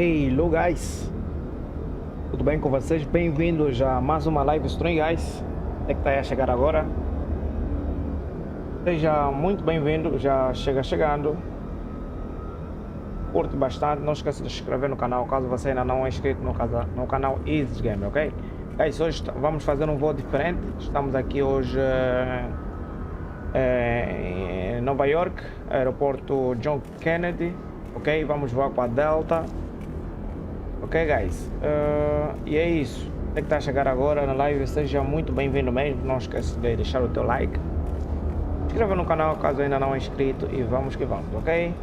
Hello guys, tudo bem com vocês? Bem-vindos a mais uma live stream, guys. É que está a chegar agora. Seja muito bem-vindo, já chegando. Curte bastante, não esqueça de se inscrever no canal caso você ainda não é inscrito no canal Easy Game, ok? Guys, hoje vamos fazer um voo diferente. Estamos aqui hoje em Nova York, aeroporto John Kennedy, ok? Vamos voar com a Delta. Ok, guys, e é isso. Você que está a chegar agora na live, seja muito bem-vindo mesmo. Não esqueça de deixar o teu like, se inscreva no canal caso ainda não é inscrito e vamos que vamos, ok?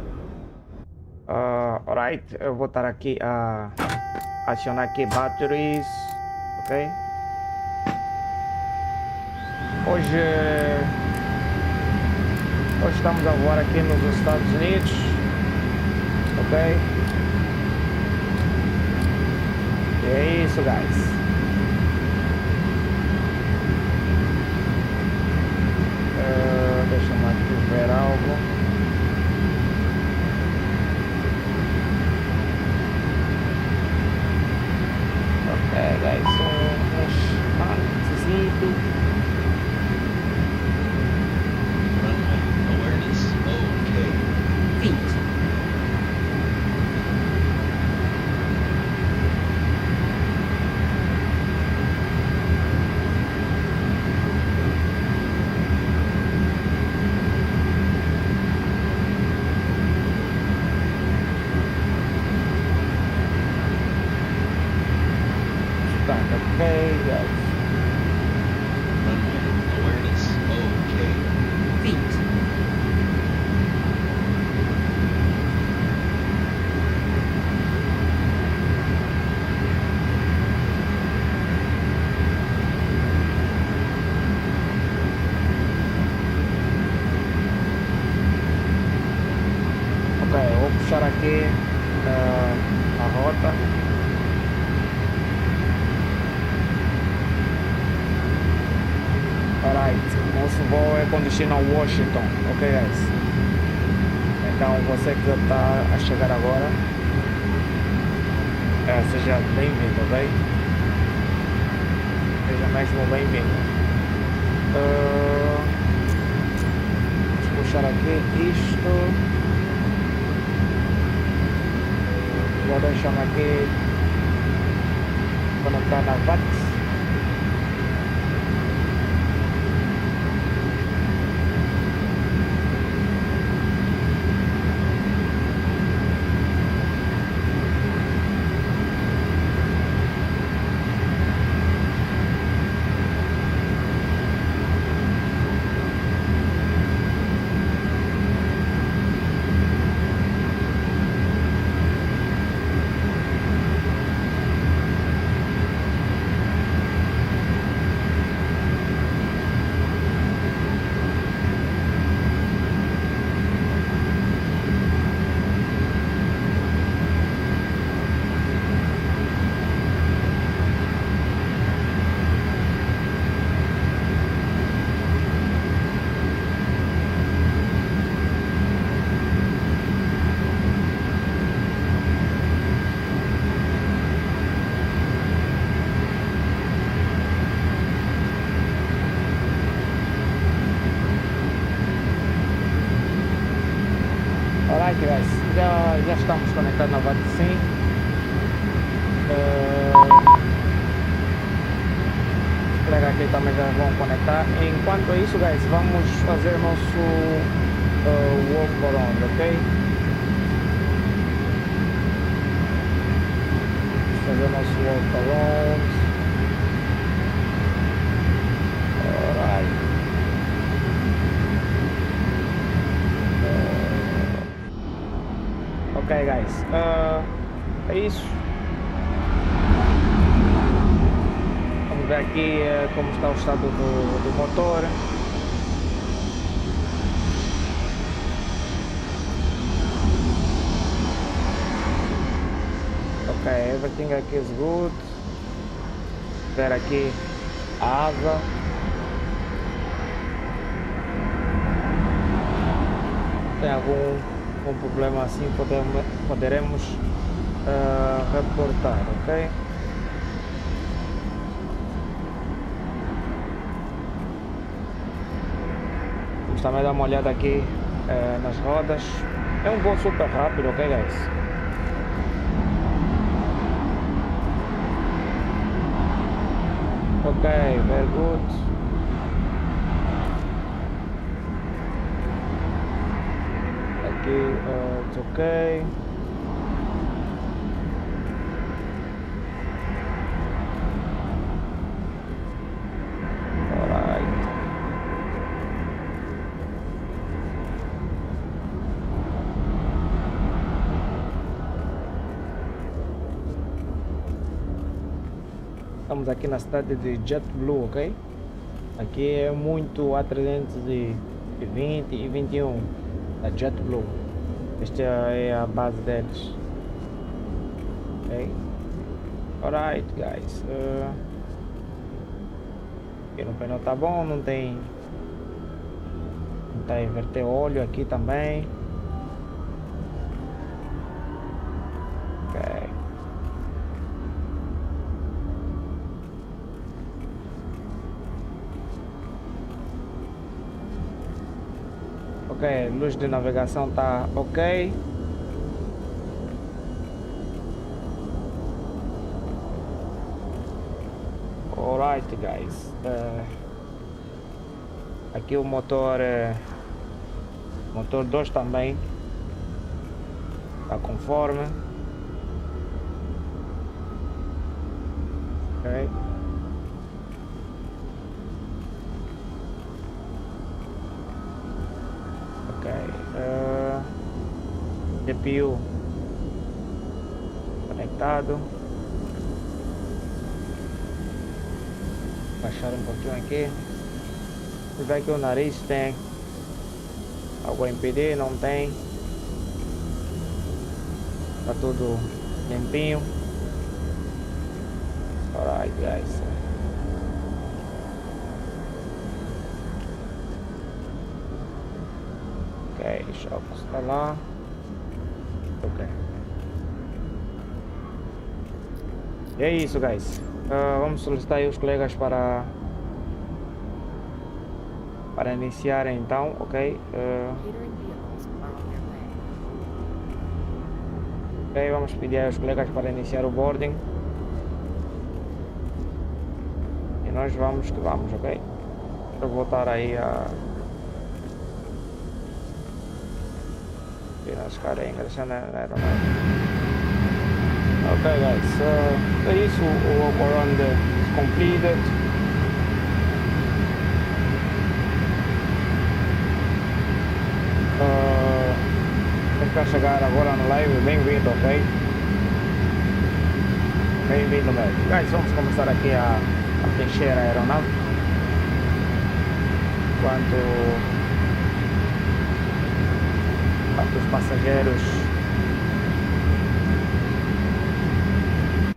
Alright, eu vou estar aqui a acionar aqui batteries, ok? Hoje estamos a voar aqui nos Estados Unidos, ok? E é isso, guys. Deixa-me aqui ver algo. Ok, guys, uns antes. Puxar aqui a rota. Alright, nosso voo é com destino a Washington, ok, guys? Então você que está a chegar agora, seja bem-vindo, ok? Seja mesmo bem-vindo. Vamos puxar aqui isto. Já deixamos aqui conectar na VAT. Alright, guys, já estamos conectados na VAT, sim. Os colegas aqui também já vão conectar. Enquanto isso, guys, vamos fazer nosso walk around, ok? Vamos fazer nosso walk around. Alright. Ok, guys, é isso. Vamos ver aqui como está o estado do motor. Ok, everything aqui is good. Ver aqui a asa. Tem algum problema assim, poderemos reportar, ok? Vamos também dar uma olhada aqui nas rodas. É um voo super rápido, ok guys? Ok, very good. Aqui, it's ok. Alright. Estamos aqui na cidade de JetBlue, ok? Aqui é muito A320 e 21 da JetBlue. Esta é a base deles. Ok? Alright, guys. Aqui no painel tá bom, não tem. Não tá a inverter óleo aqui também. Ok. Ok, luz de navegação tá ok. Alright guys, aqui o motor motor 2 também está conforme. Ok. GPU conectado. Baixar um pouquinho aqui. Se vê que o nariz tem algo a impedir, não tem. Tá tudo limpinho. Alright guys. Ok, choque está lá. Ok. E é isso guys. Vamos solicitar aí os colegas para iniciar então, ok? Ok, vamos pedir aos colegas para iniciar o boarding. E nós vamos que vamos, ok? Vou voltar aí a tirar as caras e ingressar na aeronave. Ok guys, é isso, o walk around is completed. Quem está a chegar agora no live, bem-vindo, ok? Bem-vindo mesmo. Guys, vamos começar aqui a preencher a aeronave. Enquanto os passageiros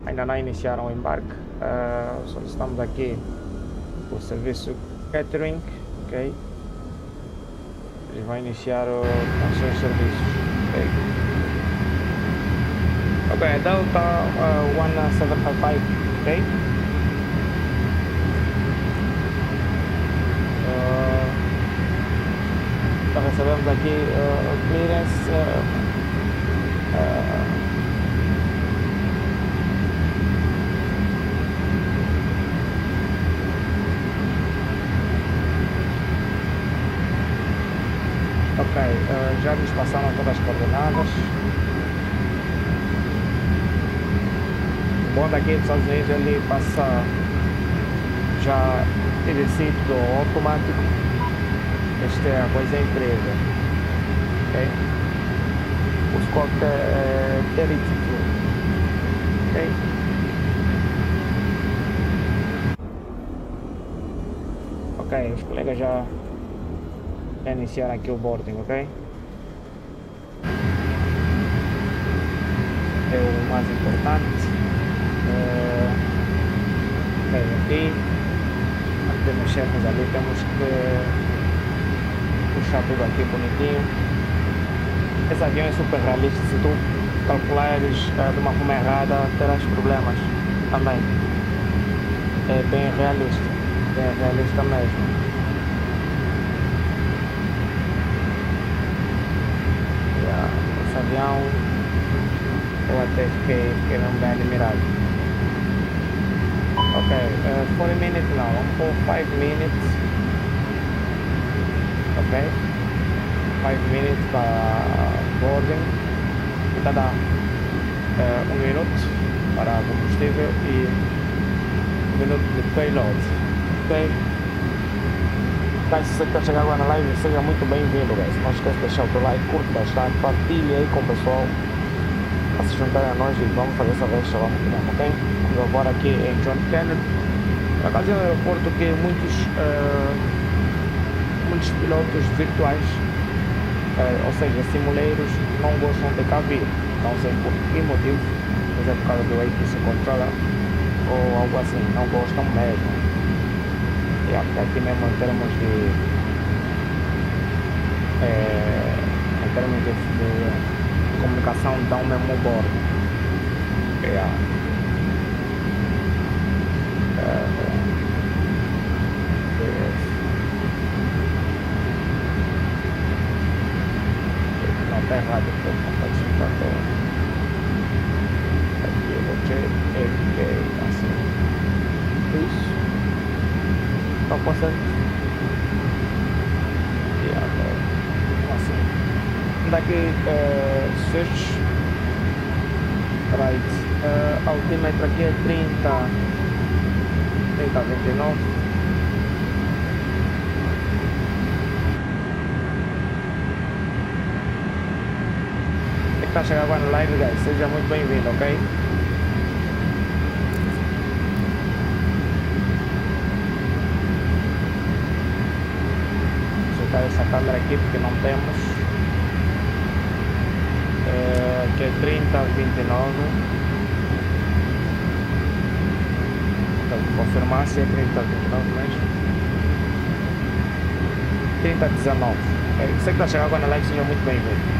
ainda não iniciaram o embarque, solicitamos aqui o serviço catering, ok? Eles vão iniciar os seus serviços, ok? Ok, Delta 1755, ok? Então recebemos aqui clearance. Ok, já nos passaram todas as coordenadas. O bom daqui dos Estados Unidos, ele passa já exercício automático. Esta é a coisa incrível. Ok? O Scott é 32. Ok? Ok, os colegas já iniciar aqui o boarding, ok? É o mais importante. Ok, aqui antes de mexermos ali temos que puxar tudo aqui bonitinho. Esse avião é super realista. Se tu calculares de uma forma errada, terás problemas também. É bem realista mesmo. Esse avião eu até fiquei bem admirado. Ok, 40 minutes não, vamos pôr 5 minutes. Ok, 5 minutes para boarding e cada 1 minuto para combustível e 1 minuto de payload. Ok, guys, se você quer chegar agora na live, seja muito bem-vindo, guys. Não esquece de deixar o teu like, curte bastante, partilhe aí com o pessoal para se juntarem a nós e vamos fazer essa vez lá muito bem, ok? Vamos agora aqui em John Kennedy. Por acaso é um aeroporto que muitos pilotos virtuais, ou seja, simuleiros, não gostam de cá vir. Não sei por que motivo, mas é por causa do APC controller ou algo assim, não gostam mesmo. E aqui mesmo em termos de comunicação dão mesmo o bordo. Não está errado, não pode ser aqui eu vou JFK, assim. Isso. Está passando. E agora, assim. Daqui, search. Right. Altímetro aqui é 30,29. Que está chegando agora na live, guys, seja muito bem-vindo, ok? Vou soltar essa câmera aqui porque não temos. Que é 30,29. Vou confirmar se é 30,29 mesmo. 30,19. Você que está chegando agora na live, seja muito bem-vindo.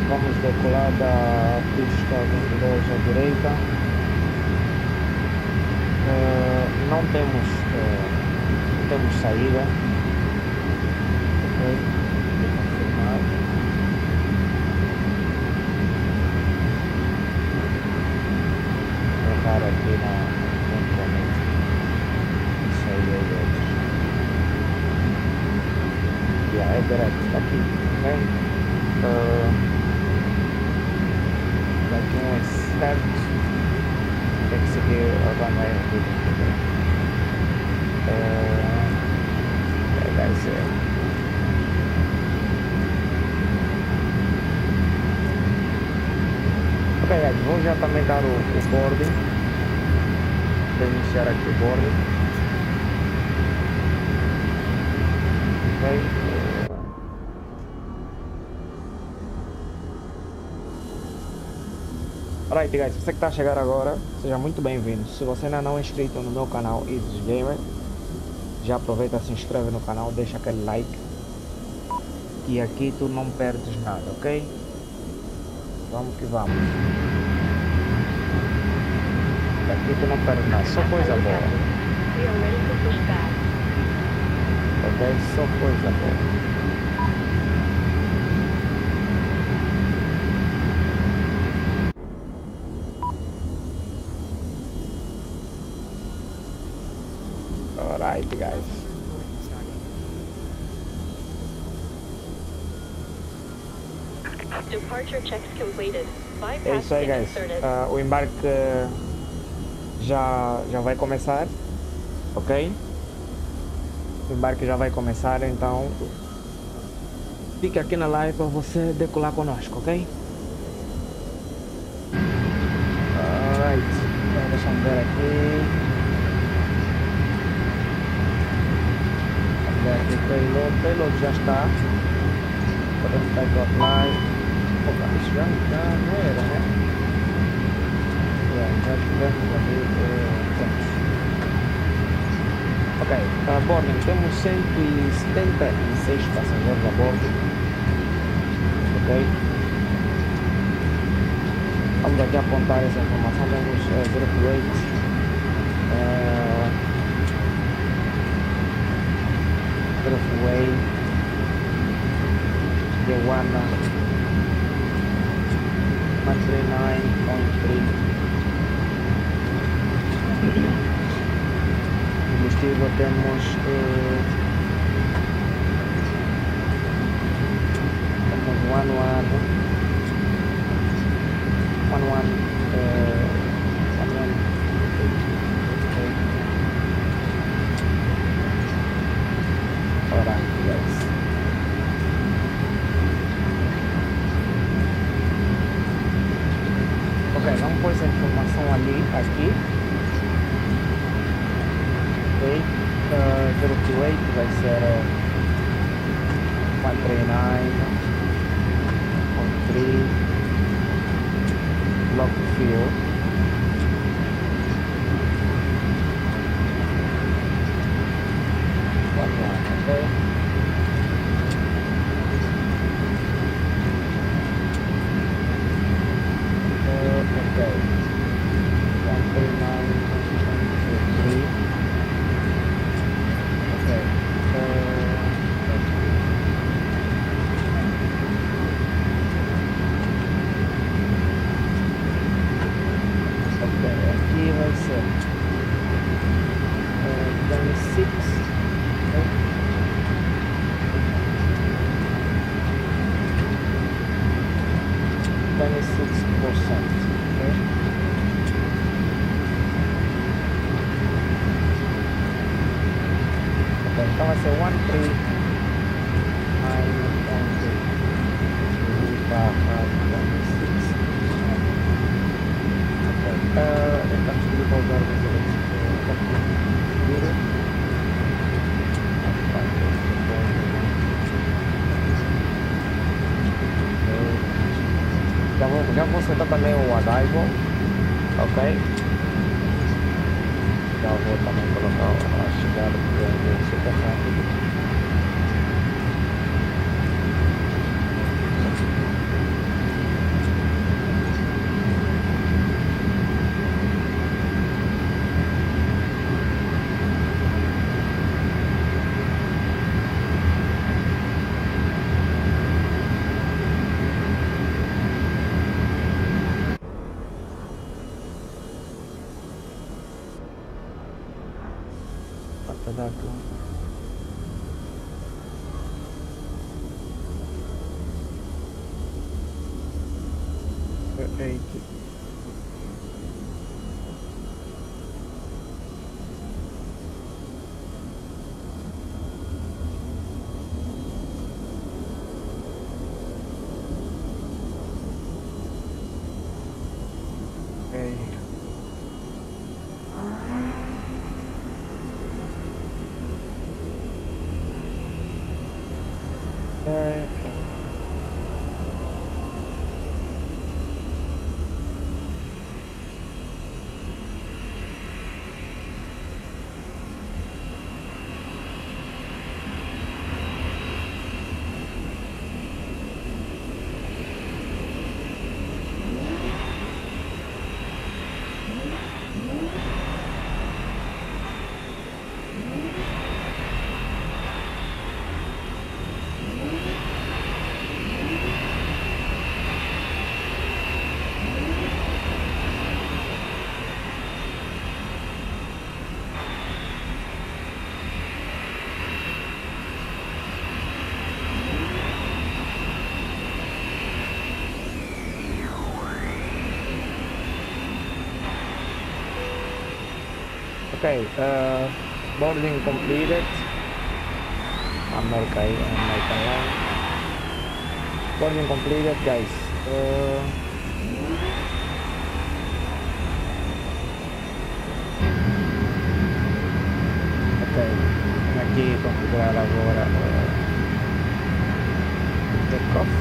Vamos decolar da pista 22 à direita. Não temos saída. Ok, vou confirmar. Vou errar aqui na saída de é direto, está aqui, ok? Daqui é certo, tem que seguir a runway aqui. Deve ser. Ok, guys, vou já também dar o boarding. Vou iniciar aqui o boarding. Ok. Alright, guys, você que está a chegar agora, seja muito bem-vindo. Se você ainda não é inscrito no meu canal Easy Gamer, já aproveita, se inscreve no canal, deixa aquele like, que aqui tu não perdes nada, ok? Vamos que vamos. Aqui tu não perdes nada, só coisa boa. Ok, só coisa boa. Alright, guys. Departure checks completed. É isso aí, guys. O embarque já vai começar, ok? O embarque já vai começar, então fique aqui na live para você decolar conosco, ok? Alright, então, deixa eu ver aqui. O payload já está. Podemos dar para apply. Opa, isso já não era, né? Já tivemos ali. Ok, a boarding temos 176 passageiros a bordo. Ok. Vamos aqui apontar essa informação, temos 0.8. Way, the 139.3. Combustível temos 11. Ok, vamos pôr essa informação ali, aqui. Ok, 028 vai ser 139.3 block fuel. Okay. Okay. 139.3. Okay. Okay, aqui vai ser 26. Okay. 26%. Okay. Okay, então vai ser 139.3 barra 26. Okay. Estamos aqui para usar o já vou setar também o arrival, ok? Já vou também colocar a chegada porque é super rápido. Operado. A330. Okay, boarding completed. American line. Boarding completed, guys. Ok, aqui configurar agora o take-off.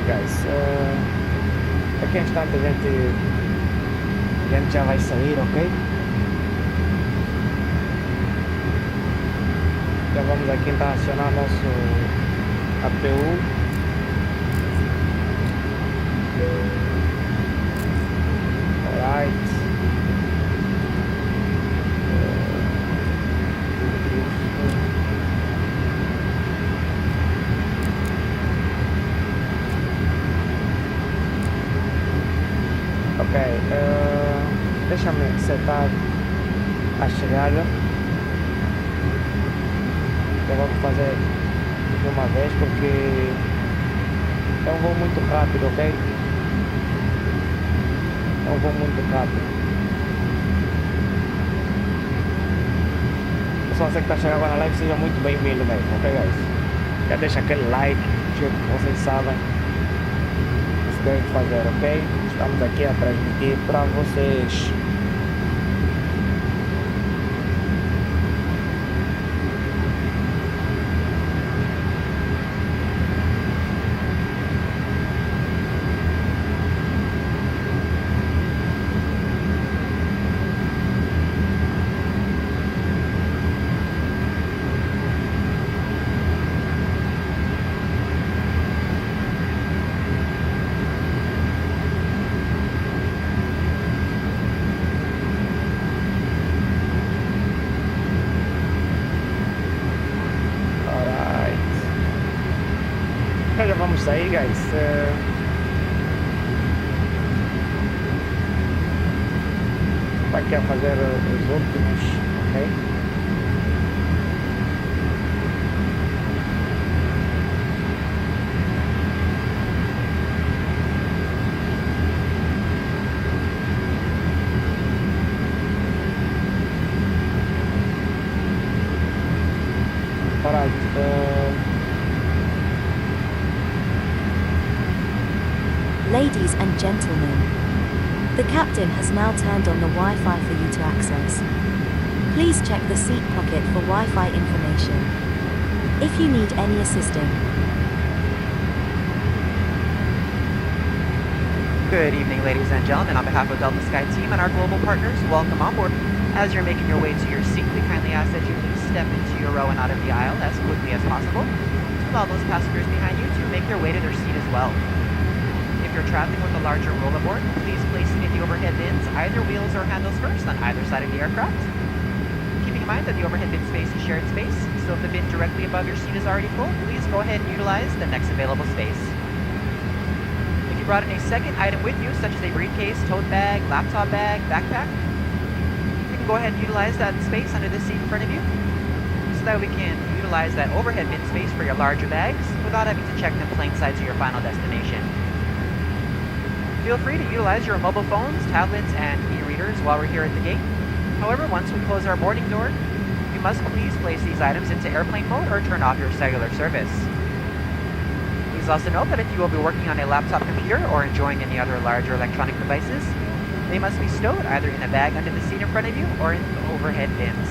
guys. Daqui a um instante a gente já vai sair, ok? Já vamos aqui então acionar nosso APU. Alright. Ok, deixa-me setar a chegada. Já vamos fazer de uma vez porque é um voo muito rápido, ok? É um voo muito rápido. Pessoal, você que está chegando agora na live, seja muito bem-vindo mesmo, ok guys? Já deixa aquele like, que vocês sabem o que deve fazer, ok? Estamos aqui a transmitir para vocês. Já vamos sair, guys. Vai aqui a fazer os últimos, ok? Alright. Ladies and gentlemen, the captain has now turned on the Wi-Fi for you to access. Please check the seat pocket for Wi-Fi information. If you need any assistance. Good evening, ladies and gentlemen. On behalf of Delta Sky Team and our global partners, welcome on board. As you're making your way to your seat, we kindly ask that you please step into your row and out of the aisle as quickly as possible to allow those passengers behind you to make their way to their seat as well. If you're traveling with a larger rollerboard, please place it in the overhead bins, either wheels or handles first, on either side of the aircraft. Keeping in mind that the overhead bin space is shared space, so if the bin directly above your seat is already full, please go ahead and utilize the next available space. If you brought in a second item with you, such as a briefcase, tote bag, laptop bag, backpack, you can go ahead and utilize that space under the seat in front of you, so that we can utilize that overhead bin space for your larger bags without having to check them plain sight to your final destination. Feel free to utilize your mobile phones, tablets, and e-readers while we're here at the gate. However, once we close our boarding door, you must please place these items into airplane mode or turn off your cellular service. Please also note that if you will be working on a laptop computer or enjoying any other larger electronic devices, they must be stowed either in a bag under the seat in front of you or in the overhead bins.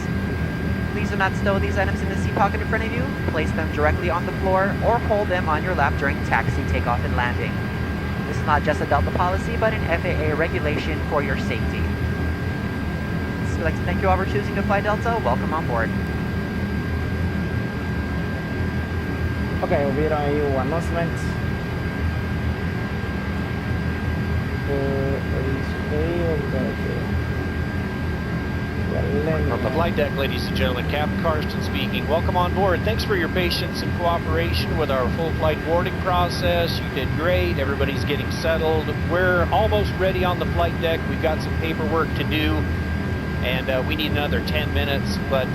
Please do not stow these items in the seat pocket in front of you, place them directly on the floor, or hold them on your lap during taxi, takeoff, and landing. This is not just a Delta policy, but an FAA regulation for your safety. So we'd like to thank you all for choosing to fly Delta. Welcome on board. Ok, ouviram aí o announcement. From the flight deck, ladies and gentlemen, Captain Karsten speaking. Welcome on board. Thanks for your patience and cooperation with our full flight boarding process. You did great. Everybody's getting settled. We're almost ready on the flight deck. We've got some paperwork to do, and we need another 10 minutes. But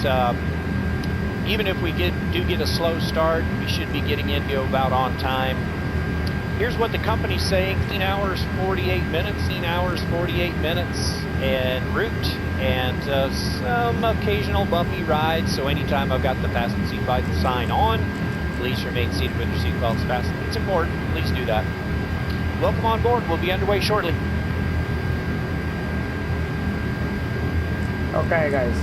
even if we do get a slow start, we should be getting into about on time. Here's what the company's saying: 16 hours, 48 minutes, 16 hours, 48 minutes en route, and some occasional bumpy rides. So anytime I've got the fasten seatbelt sign on, please remain seated with your seatbelts fastened. It's important. Please do that. Welcome on board. We'll be underway shortly. Ok, guys.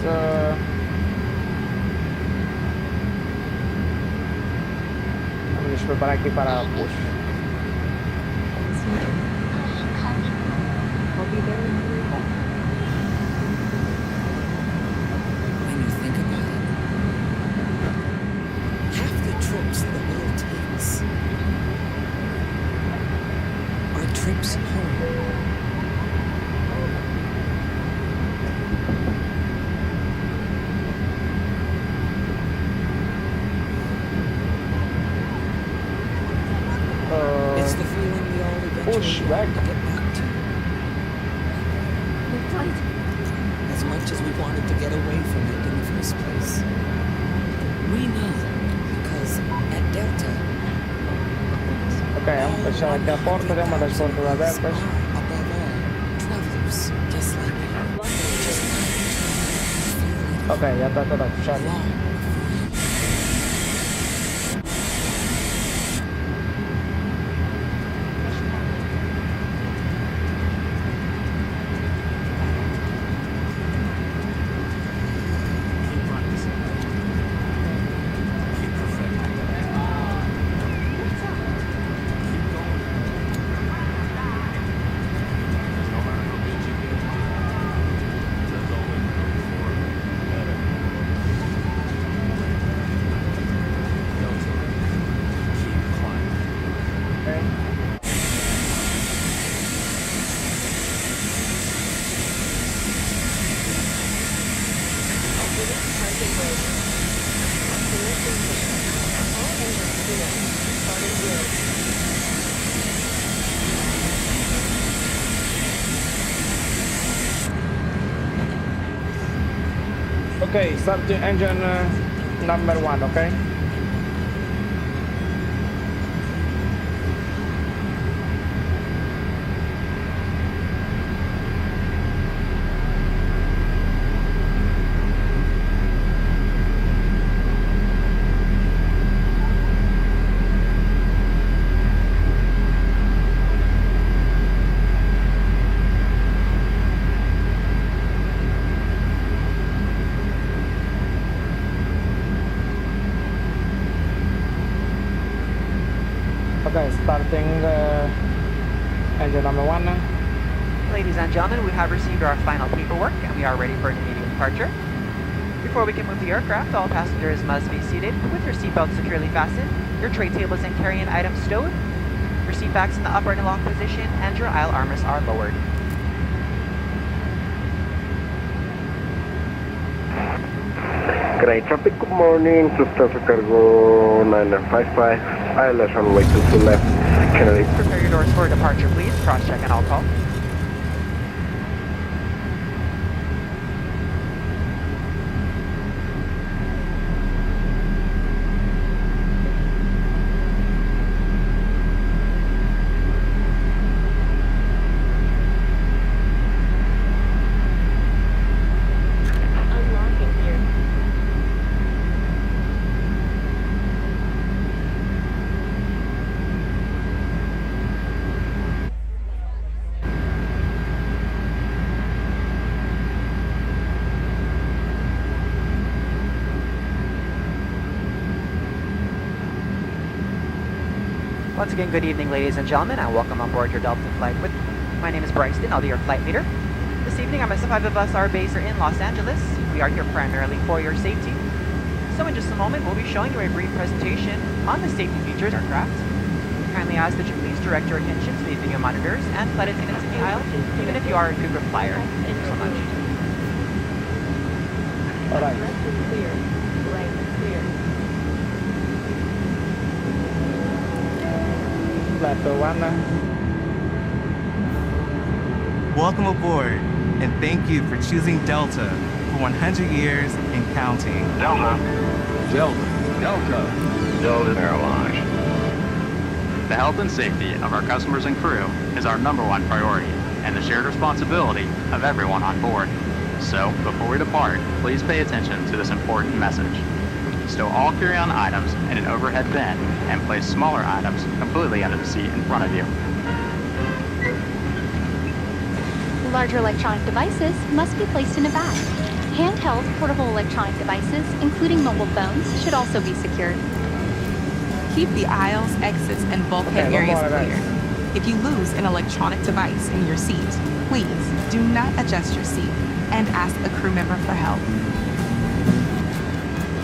Vamos nos preparar aqui para push. push back. Get back to. Your flight. As much as we wanted to get away from it in the first place. We know because at Delta, Ok, vamos fechar aqui a porta, é uma das portas abertas. are above all travelers, just like you. Ok, já está toda fechada. Long. Ok, start the engine number 1, ok? Okay, starting engine number 1. Ladies and gentlemen, we have received our final paperwork and we are ready for an immediate departure. Before we can move the aircraft, all passengers must be seated with your seatbelts securely fastened, your tray tables and carry-in items stowed, your seat backs in the upright and locked position, and your aisle armrests are lowered. Great traffic, good morning, Lufthansa Cargo 955, ILS runway 22 left, Kennedy. Prepare your doors for departure, please. Cross-check and all call. Unlocking here. Once again, good evening, ladies and gentlemen, and welcome on board your Delta flight with. My name is Bryson. I'll be your flight leader. This evening, MSF of us are based in Los Angeles. We are here primarily for your safety. So in just a moment, we'll be showing you a brief presentation on the safety features of aircraft. We kindly ask that you please direct your attention to the video monitors and flight attendants in the aisle, even if you are a frequent flyer. Thank you so much. Alright. Left is clear. Right is clear. Flight 1. Welcome aboard, and thank you for choosing Delta for 100 years and counting. Delta. Delta Airlines. The health and safety of our customers and crew is our #1 priority and the shared responsibility of everyone on board. So, before we depart, please pay attention to this important message. Stow all carry-on items in an overhead bin and place smaller items completely under the seat in front of you. Larger electronic devices must be placed in a bag. Handheld portable electronic devices, including mobile phones, should also be secured. Keep the aisles, exits, and bulkhead Okay, areas one more, clear. If you lose an electronic device in your seat, please do not adjust your seat and ask a crew member for help.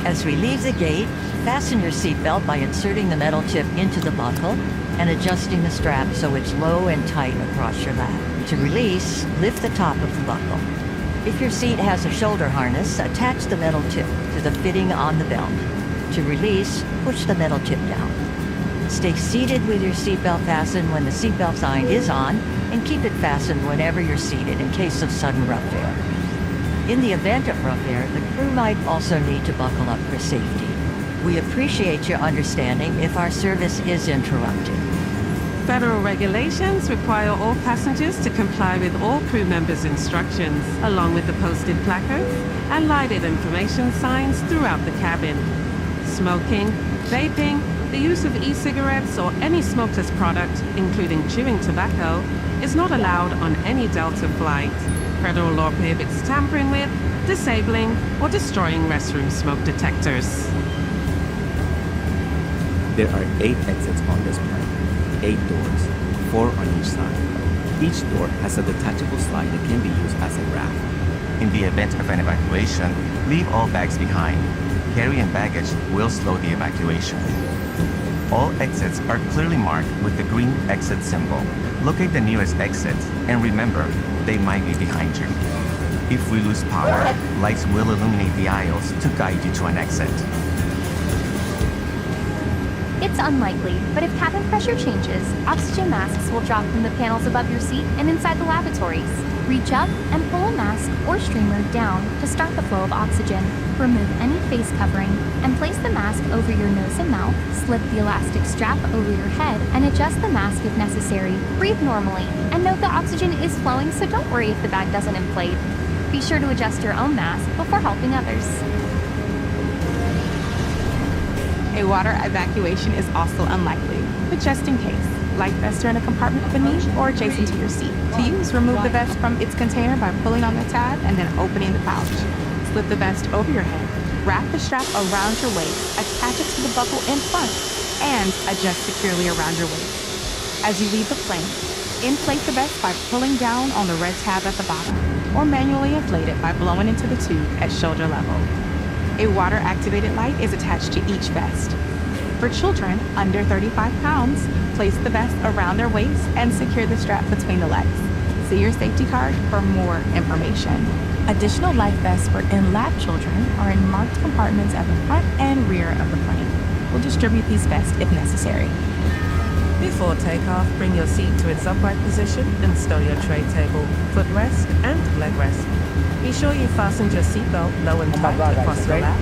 As we leave the gate, fasten your seatbelt by inserting the metal tip into the buckle and adjusting the strap so it's low and tight across your lap. To release, lift the top of the buckle. If your seat has a shoulder harness, attach the metal tip to the fitting on the belt. To release, push the metal tip down. Stay seated with your seatbelt fastened when the seatbelt sign is on, and keep it fastened whenever you're seated in case of sudden rough air. In the event of rough air, the crew might also need to buckle up for safety. We appreciate your understanding if our service is interrupted. Federal regulations require all passengers to comply with all crew members' instructions, along with the posted placards and lighted information signs throughout the cabin. Smoking, vaping, the use of e-cigarettes or any smokeless product, including chewing tobacco, is not allowed on any Delta flight. Federal law prohibits tampering with, disabling, or destroying restroom smoke detectors. There are 8 exits on this plane, 8 doors, 4 on each side. Each door has a detachable slide that can be used as a raft. In the event of an evacuation, leave all bags behind. Carry-in baggage will slow the evacuation. All exits are clearly marked with the green exit symbol. Locate the nearest exits and remember, they might be behind you. If we lose power, lights will illuminate the aisles to guide you to an exit. It's unlikely, but if cabin pressure changes, oxygen masks will drop from the panels above your seat and inside the lavatories. Reach up and pull a mask or streamer down to start the flow of oxygen. Remove any face covering and place the mask over your nose and mouth. Slip the elastic strap over your head and adjust the mask if necessary. Breathe normally and note the oxygen is flowing, so don't worry if the bag doesn't inflate. Be sure to adjust your own mask before helping others. A water evacuation is also unlikely, but just in case, life vests are in a compartment beneath or adjacent to your seat. To use, remove the vest from its container by pulling on the tab and then opening the pouch. Slip the vest over your head, wrap the strap around your waist, attach it to the buckle in front, and adjust securely around your waist. As you leave the plane, inflate the vest by pulling down on the red tab at the bottom, or manually inflate it by blowing into the tube at shoulder level. A water-activated light is attached to each vest. For children under 35 pounds, place the vest around their waist and secure the strap between the legs. See your safety card for more information. Additional life vests for in-lap children are in marked compartments at the front and rear of the plane. We'll distribute these vests if necessary. Before takeoff, bring your seat to its upright position and stow your tray table, footrest, and leg rest. Be sure you fastened your seatbelt low and tight across your lap,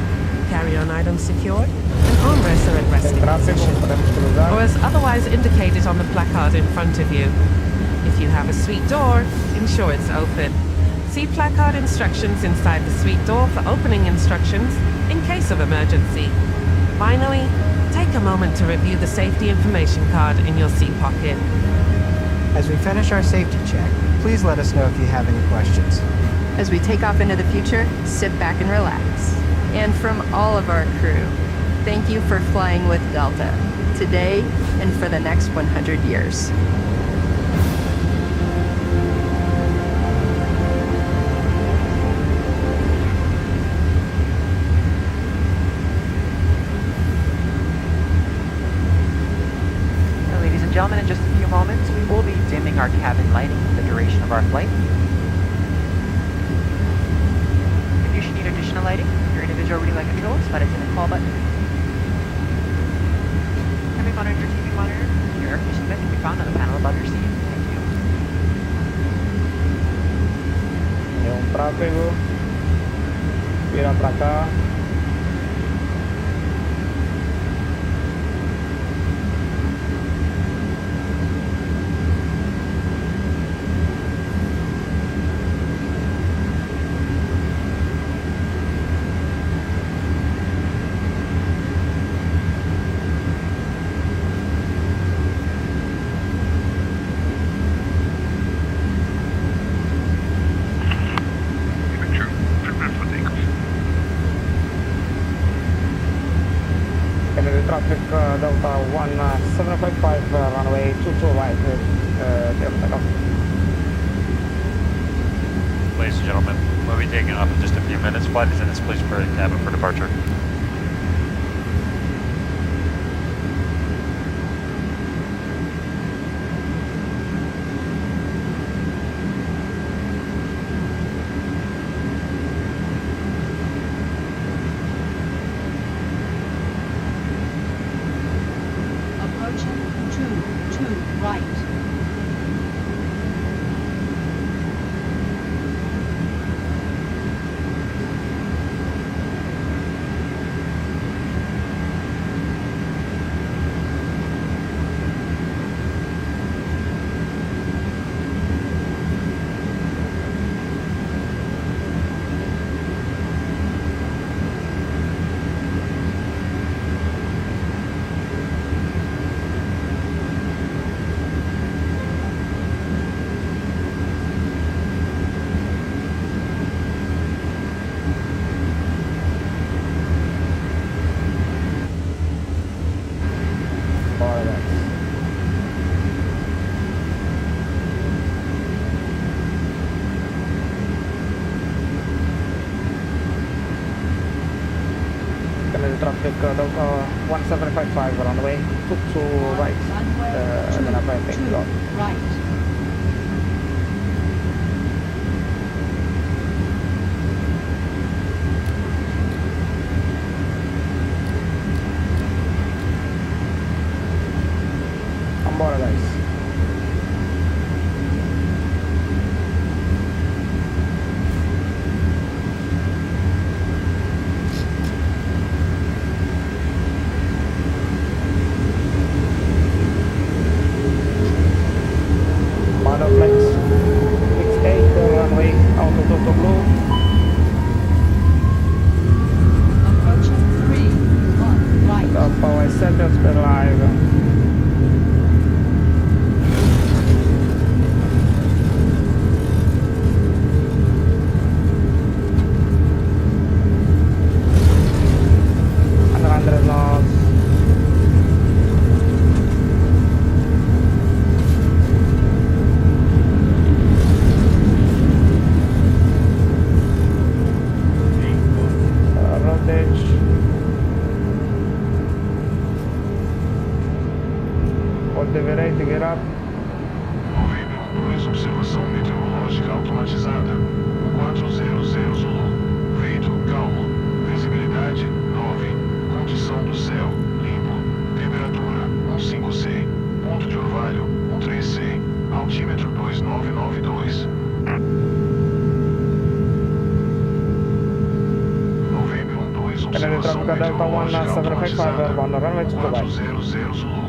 carry-on items secured, and armrests are at resting position, or as otherwise indicated on the placard in front of you. If you have a suite door, ensure it's open. See placard instructions inside the suite door for opening instructions in case of emergency. Finally, take a moment to review the safety information card in your seat pocket. As we finish our safety check, please let us know if you have any questions. As we take off into the future, sit back and relax. And from all of our crew, thank you for flying with Delta, today and for the next 100 years. Ladies and gentlemen, in just a few moments, we will be dimming our cabin lighting for the duration of our flight. If you should need additional lighting, your individual reading light controls, slide it to the call button. Having monitored your TV monitor, your air conditioning vent can be found on the panel above your seat. Thank you. É tráfego. Vira pra cá. Traffic Delta 1755 runway 22 right, clear for takeoff. Ladies and gentlemen, we'll be taking off in just a few minutes. Flight attendants, please prepare the cabin for departure. Approaching Bora, guys. Gonna traffic Delta 1755 on the way. Put to right. Then I take it off. Right. Vambora, guys. Monoflex 68 runway auto toto blue. Approaching 3, 1, right. The power settings per live. Under knots. Rotate. What deverei to get up? Observação meteorológica automatizada. 400 Zulu. Vento calmo. Visibilidade 9. Condição do céu limpo. Temperatura 156. Ponto de orvalho 136. Altímetro 2992. Novembro 12. Observação meteorológica automatizada. 400 Zulu.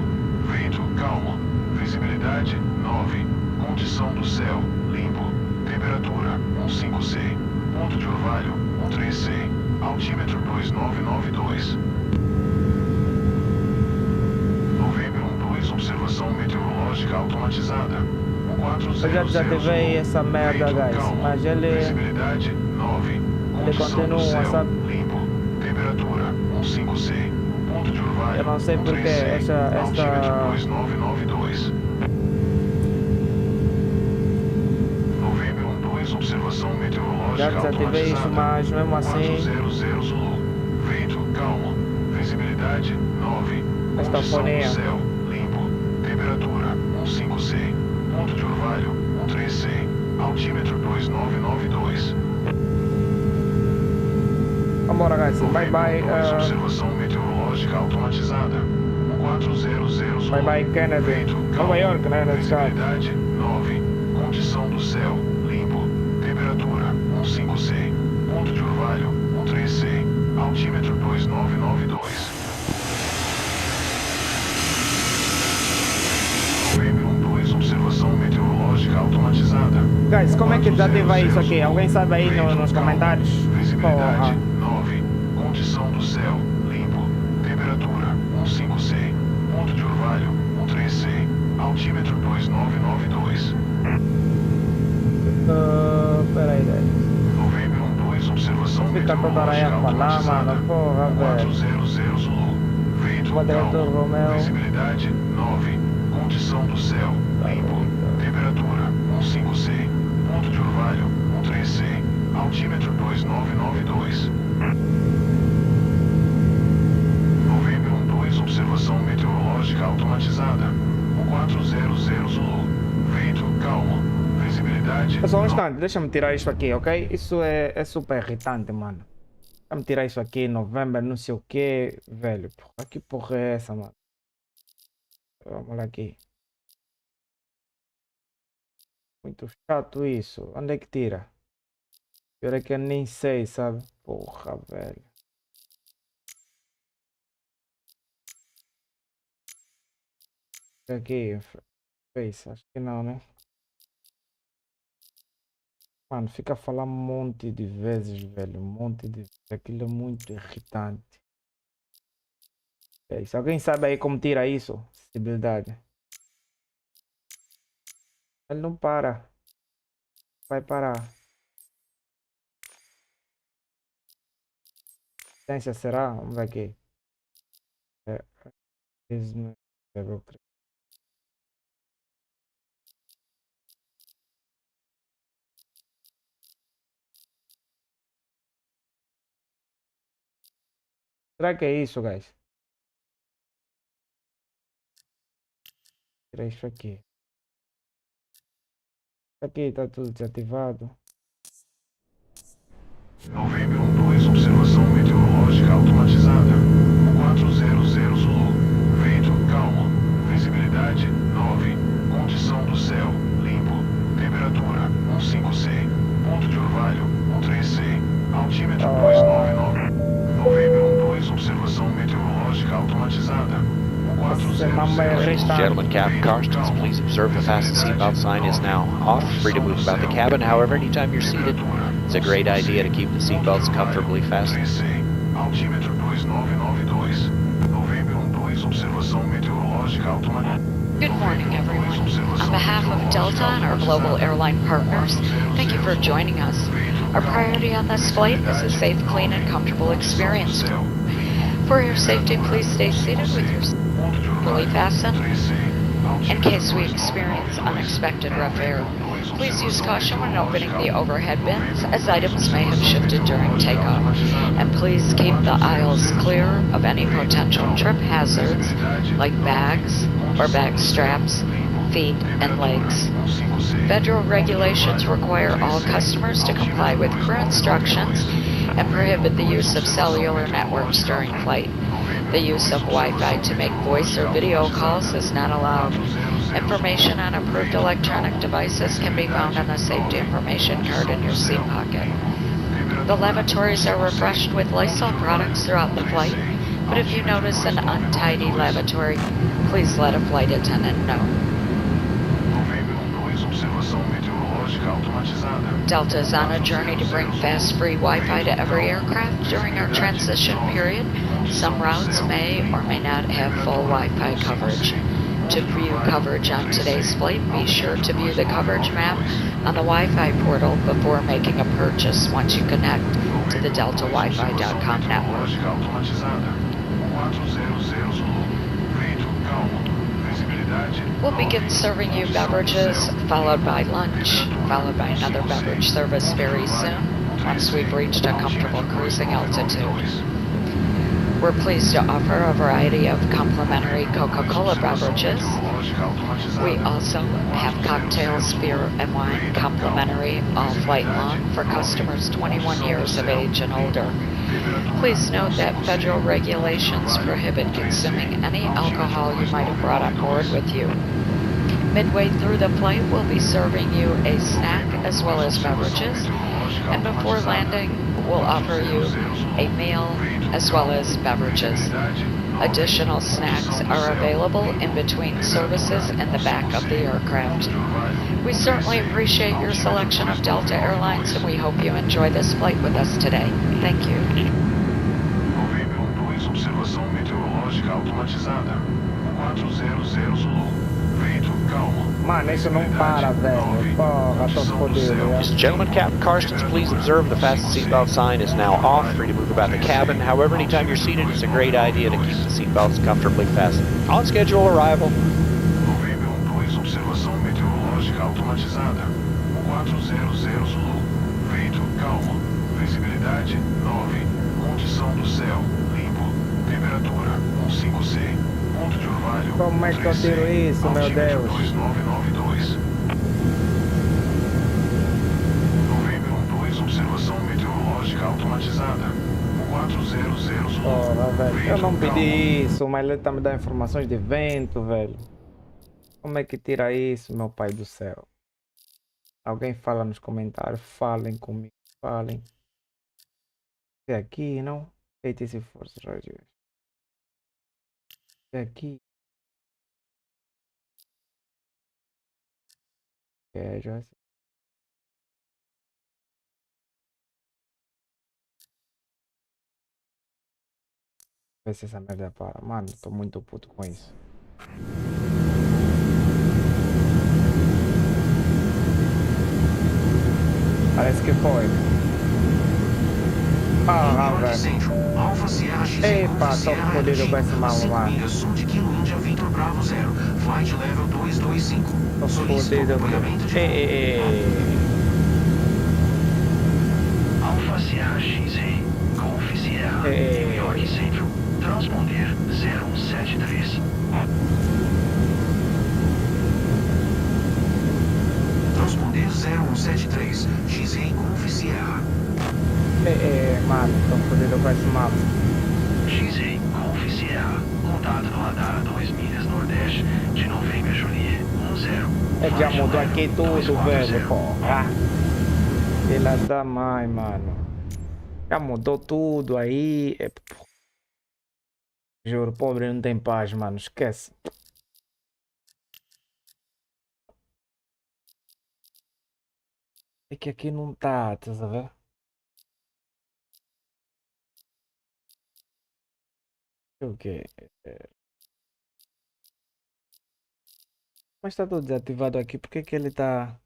Vento calmo. Visibilidade 9. Condição do céu limpo. Temperatura 156. Ponto de orvalho 136. Altímetro 2992. Novembro 12. Observação meteorológica automatizada. Eu já desativei essa merda, guys, mas ele Visibilidade 9. ele Condição do continua, céu sabe? limpo. Temperatura 156. Ponto de orvalho Eu não sei porque 136. Altímetro 2992. Novembro 12. Observação meteorológica já desativei isso, mas mesmo assim 400 Zulu. Vento calmo. Visibilidade 9. esta Condição do fonia. céu limpo. Temperatura 156. Ponto de orvalho 136. Altímetro 2992. Vambora, guys. Bye bye. Observação meteorológica automatizada. 400 Bye bye, Kennedy. Vento Nova calmo. York, né? Visibilidade 9. Condição do céu limpo. Temperatura 156. Ponto de orvalho 136. Altímetro 2992. Novembro 2. Observação meteorológica automatizada. Guys, como é que desativa isso aqui? Alguém sabe aí nos comentários? Visibilidade Porra. 9. Condição do céu limpo. Temperatura 156. Ponto de orvalho 136. Altímetro 2992. Peraí, guys. Novembro 2. Observação Fica toda hora aí a falar, mano. Porra, velho. 400 Zulu. Vento Moderator calmo. Romeo. Visibilidade 9. Condição do céu limpo. Temperatura 156. Ponto de orvalho 136. Altímetro 2992. Novembro 2. Observação meteorológica automatizada. 400 Zulu. Vento calmo. Visibilidade Pessoal, um instante, deixa-me tirar isso aqui, ok? Isso é super irritante, mano. Deixa-me tirar isso aqui, novembro, não sei o que, velho. Porra, que porra é essa, mano? Vamos lá aqui. Muito chato isso. Onde é que tira? Pior é que eu nem sei, sabe? Porra, velho. Aqui, fez, acho que não, né? Mano, fica a falar um monte de vezes, velho. Um monte de vezes. Aquilo é muito irritante. É isso. Alguém sabe aí como tira isso? Acessibilidade. Ele não para. Vai parar. Ciência será? Vamos ver aqui. É, será que é isso, guys? Tira isso aqui. Aqui está tudo desativado. Novembro 2, observação meteorológica automatizada. 400 Zulu. Vento calmo. Visibilidade 9. Condição do céu limpo. Temperatura 15C. Ponto de orvalho 13C. Altímetro 299. Novembro 2, observação meteorológica automatizada. Ladies and gentlemen, Captain Carstens, please observe the fasten seatbelt sign is now off. Free to move about the cabin. However, anytime you're seated, it's a great idea to keep the seatbelts comfortably fastened. Altímetro 2992. Novembro 2, observação meteorológica automatizada. Good morning, everyone. On behalf of Delta and our global airline partners, thank you for joining us. Our priority on this flight is a safe, clean, and comfortable experience. For your safety, please stay seated with your seat fully fastened. In case we experience unexpected rough air, please use caution when opening the overhead bins, as items may have shifted during takeoff. And please keep the aisles clear of any potential trip hazards like bags or bag straps, feet, and legs. Federal regulations require all customers to comply with crew instructions and prohibit the use of cellular networks during flight. The use of Wi-Fi to make voice or video calls is not allowed. Information on approved electronic devices can be found on the safety information card in your seat pocket. The lavatories are refreshed with Lysol products throughout the flight, but if you notice an untidy lavatory, please let a flight attendant know. Delta is on a journey to bring fast, free Wi-Fi to every aircraft during our transition period. Some routes may or may not have full Wi-Fi coverage. To view coverage on today's flight, be sure to view the coverage map on the Wi-Fi portal before making a purchase once you connect to the deltawifi.com network. We'll begin serving you beverages, followed by lunch, followed by another beverage service very soon, once we've reached a comfortable cruising altitude. We're pleased to offer a variety of complimentary Coca-Cola beverages. We also have cocktails, beer, and wine complimentary all flight long for customers 21 years of age and older. Please note that federal regulations prohibit consuming any alcohol you might have brought on board with you. Midway through the flight, we'll be serving you a snack as well as beverages, and before landing, we'll offer you a meal as well as beverages. Additional snacks are available in between services in the back of the aircraft. We certainly appreciate your selection of Delta Airlines, and we hope you enjoy this flight with us today. Thank you. Observação meteorológica automatizada. 400 Zulu. Vento calmo. Mano, isso não para, velho. Porra, tô fodido. Ladies and gentlemen, Captain Carstens, please observe the fasten seatbelt sign is now off. Free to move about the cabin. However, anytime you're seated, it's a great idea to keep the seatbelts comfortably fastened. On schedule arrival. Novembro 2, observação meteorológica automatizada. 400 Zulu. Vento calmo. Visibilidade 9. Condição do céu limpo. Temperatura 15C. Ponto de orvalho. Como é que eu tiro isso, meu Deus? 2992. Novembro 2, observação meteorológica automatizada. 400 Zulu. Porra, velho. Eu não pedi isso, mas ele tá me dando informações de vento, velho. Como é que tira isso, meu pai do céu? Alguém fala nos comentários, falem comigo, falem. É aqui, não? ATC Force Radio. É aqui. É, já sei. Vê se essa merda para. Mano, tô muito puto com isso. Parece que foi. Ah, velho. Epa, tô fodido com esse mal, mano. Tô fodido. Alfa Sierra XE, Golf Sierra, New York Central, transponder 0173. Transponder 0173, XE Golf Sierra. Mano, tô fodido com esse mal. XE Golf Sierra, contato no radar a 2 milhas nordeste de November Juliet 10. Já mudou aqui tudo, velho, porra. Filha da mãe, mano. Já mudou tudo aí. Juro, pobre não tem paz, mano. Esquece. É que aqui não tá, a ver? O quê? Mas tá tudo desativado aqui. Por que que ele tá...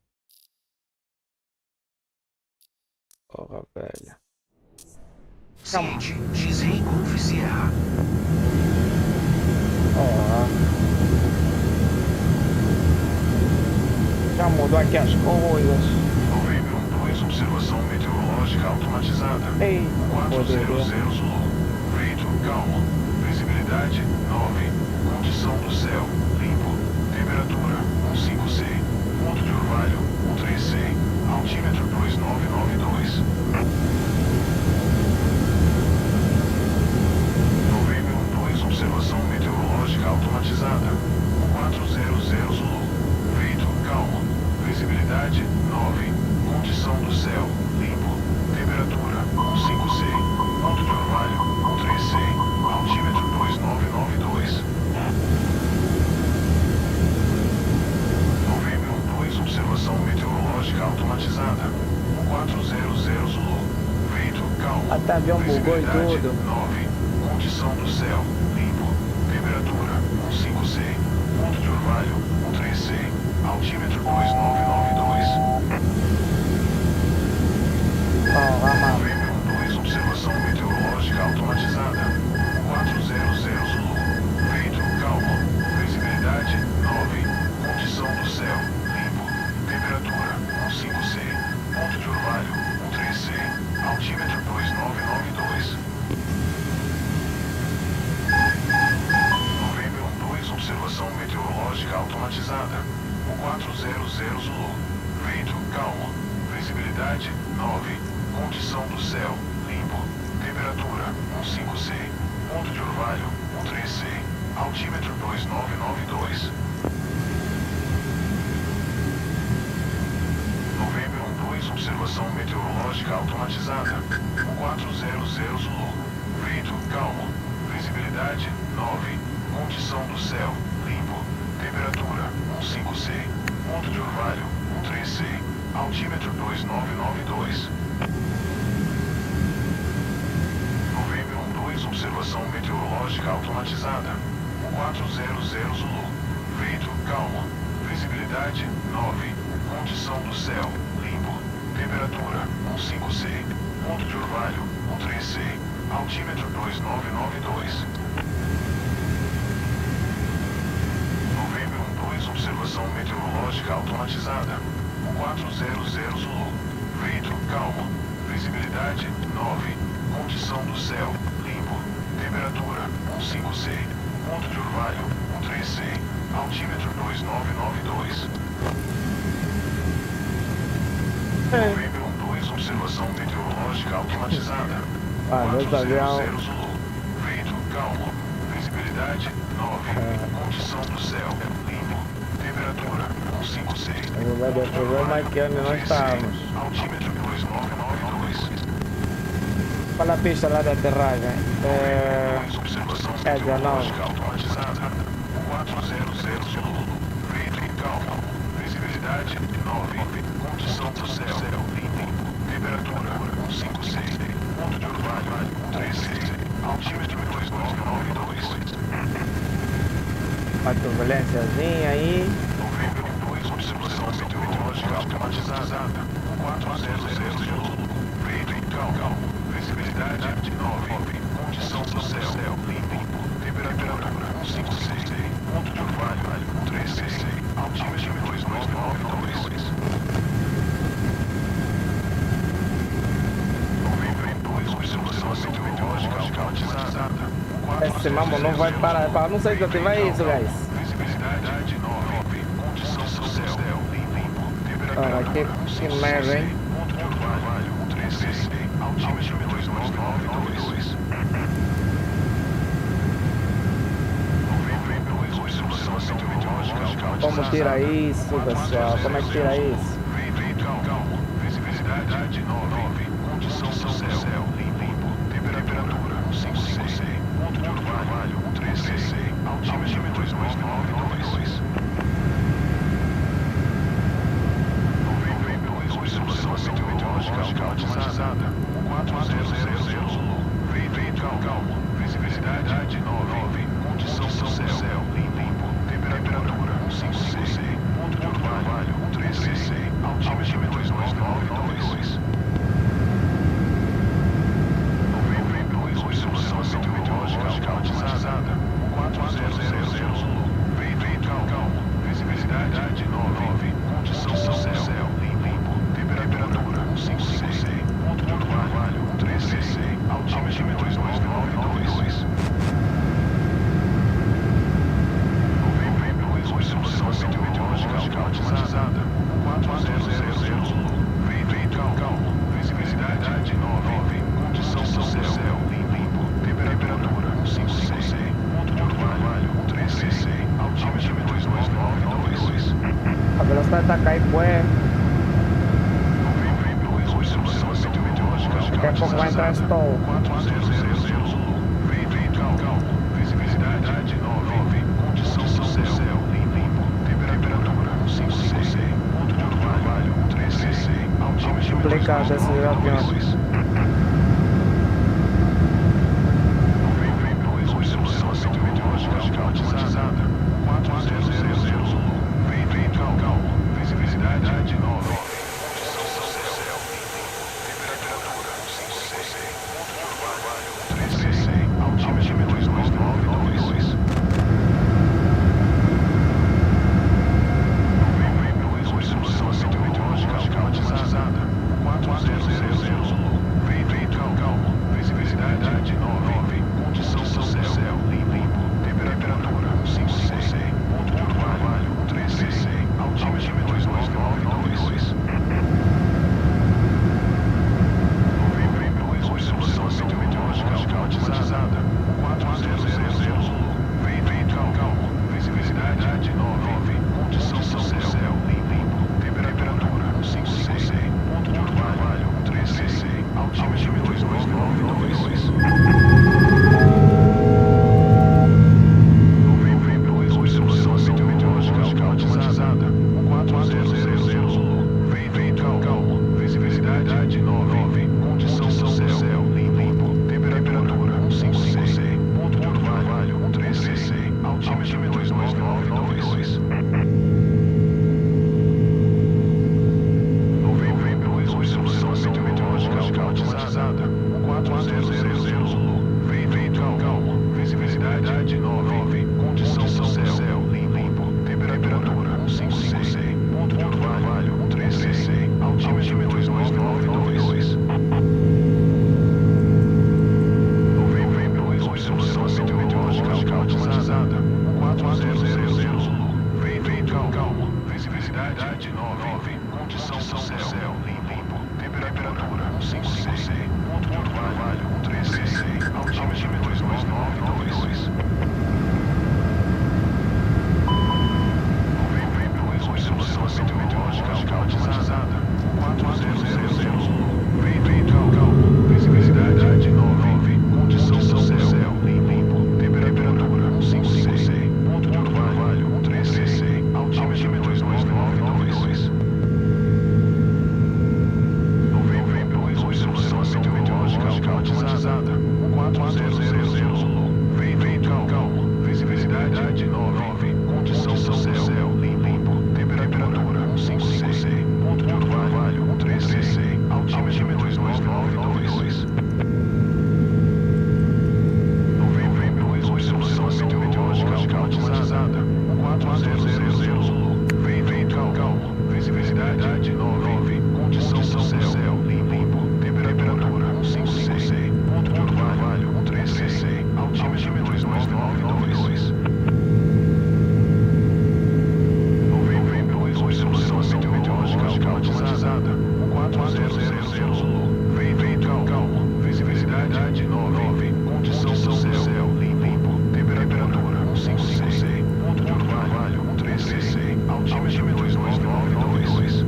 Porra, velho. Calma. XE Golf Sierra. Já mudou aqui as coisas. Novembro 2, observação meteorológica automatizada. 400 Zulu. Vento calmo. Visibilidade 9. Condição do céu limpo. Temperatura 15C. Ponto de orvalho 13C. Altímetro 2992. Novembro 2, observação meteorológica automatizada. 400 Zulu. Vento calmo. Visibilidade 9. Condição do céu limpo. Temperatura 15C. Ponto de orvalho 13C. Altímetro 2992. Novembro 2, observação meteorológica automatizada. 400 Zulu. Vento calmo. Até avião bugou e tudo. 9. Condição do céu limpo. Temperatura 15C. Ponto de orvalho 13C. Altímetro 2992. Novembro 2, observação meteorológica automatizada. 400 Zulu. Vento calmo. Visibilidade 9. Condição do céu limpo. Temperatura 15C. Ponto de orvalho 13C. Altímetro 2992. Novembro 2, observação meteorológica automatizada. 400 Zulu. Vento calmo. Visibilidade 9. Condição do céu limpo. Temperatura 15C. Ponto de orvalho 13C. Altímetro 2992. Novembro 2, observação meteorológica automatizada. 400 Zulu. Vento calmo. Visibilidade 9. Condição do céu limpo. Temperatura 15C. Ponto de orvalho 13C. Altímetro 2992. Novembro 2, observação meteorológica automatizada. 400 Zulu. Vento calmo. Visibilidade 9. Condição do céu limpo. Temperatura 15C. Ponto de orvalho 13C. Altímetro 2992. Novembro 2, observação meteorológica automatizada. 400 Zulu. Vento calmo. Visibilidade 9. Condição do céu limpo. Temperatura 15C. Ponto de orvalho 13C. Altímetro 2992. Novembro 2, observação meteorológica automatizada. 400 Zulu. Vento calmo. Visibilidade 9. Condição do céu limpo. Temperatura 15C. Vai ver o problema é que onde nós estamos. Qual a pista lá da aterragem? É 19. 400 Zulu. Veículo em calma. Visibilidade 9. Condição do céu. Limpo. Temperatura 56. Ponto de orvalho 36. Altímetro 2992. Uma turbulênciazinha aí. Novembro 2, observação meteorológica automatizada. 400 Zulu. Veículo em calma. Visibilidade 9. Condição do céu. Limpo. Temperatura 56. Ponto de orvalho 36. Altímetro 2992. Novembro 2, observação meteorológica automatizada. Esse mambo não vai parar. Não sei desativar isso, guys. Visibilidade 9. Condição do céu. Limpo. Temperatura Que merda, hein? Ponto de orvalho 36. Altímetro 2992. Como tira isso, pessoal? Como é que tira isso? Visibilidade 9. Condição do céu. Limpo. Temperatura 56. Ponto de orvalho 36. Altímetro 2992. Observação meteorológica automatizada. 400 Zulu. Veículo em calma. Visibilidade 9. Condição do céu. Limpo. Temperatura 56. Ponto de orvalho 36. Altímetro 2992. Novembro 2, observação meteorológica automatizada. 400 Zulu. Veículo em calma. Visibilidade 9. Condição do céu. Limpo. Temperatura 56. Ponto de orvalho 36. Altímetro 2992. Observação meteorológica automatizada. 400 Zulu. Veículo em calma. Visibilidade 9. Condição do céu. Limpo. Temperatura 56. Ponto de orvalho 36. Altímetro 2992. A velocidade está caindo, bué. Observação meteorológica automatizada. Daqui a pouco vai entrar stall. 400 Zulu. Veículo em calma. Visibilidade 9. Condição do céu. Limpo. Temperatura 56. Ponto de orvalho 36. Altímetro Complicado esse avião. Observação meteorológica automatizada. 400 Zulu. Veículo em calma. Visibilidade 9. Condição do céu. Temperatura 56. Ponto de orvalho 36. Altímetro 2992. Observação meteorológica automatizada. 400 Zulu. Veículo em calma. Visibilidade 9. Condição do céu. Limpo. Temperatura 56. Ponto de orvalho 36. Altímetro 2992. Observação meteorológica automatizada. 400 Zulu. Veículo em calma. Visibilidade 9. Condição do céu. Limpo. Temperatura 56. Ponto de orvalho 36. Altímetro 2992. Observação meteorológica automatizada. 400 Zulu. Veículo em calma. Visibilidade 9. Condição do céu. Limpo. Temperatura 56. Ponto de orvalho 36. Altímetro 2992. Observação meteorológica automatizada. 400 Zulu. Veículo em calma. Visibilidade 9. Condição do céu. Limpo. Temperatura 56. Ponto de orvalho 36. Altímetro 2992. Observação meteorológica automatizada. 400 Zulu. Veículo em calma. Visibilidade 9. Condição do céu. Limpo. Temperatura 56. Ponto de orvalho 36. Altímetro 2992. Observação meteorológica Visibilidade 9. Condição do céu limpo. Temperatura 56. Ponto de orvalho 13. Altímetro 2992. Novembro 2, solução meteorológica automatizada 400 Zulu. Vento calmo. Visibilidade 9. Condição do céu limpo. Temperatura 56. Ponto de orvalho 13. Altímetro 2992. Novembro 2, solução meteorológica automatizada 400 Zulu. Vento calmo. Visibilidade 9. Condição do céu limpo. Temperatura 56. Ponto de orvalho 13. Altímetro 2992.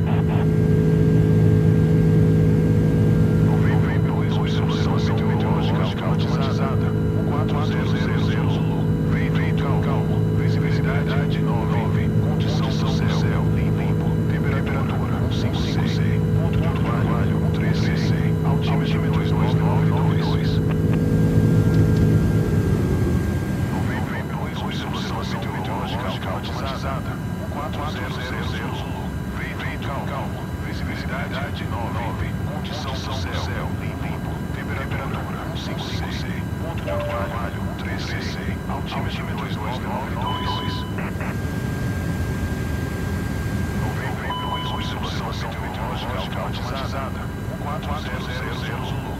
Novembro 2, solução meteorológica automatizada 400 Zulu. Vento calmo. Visibilidade 9. Condição do céu limpo. Temperatura 56. Ponto de orvalho 13. Altímetro 2992. Novembro 2, solução meteorológica automatizada 400 Zulu. Vento calmo. Visibilidade 9. Condição do céu limpo. Temperatura 56. Ponto de orvalho 13. Altímetro 2992. Novembro 2, solução meteorológica automatizada 400 Zulu.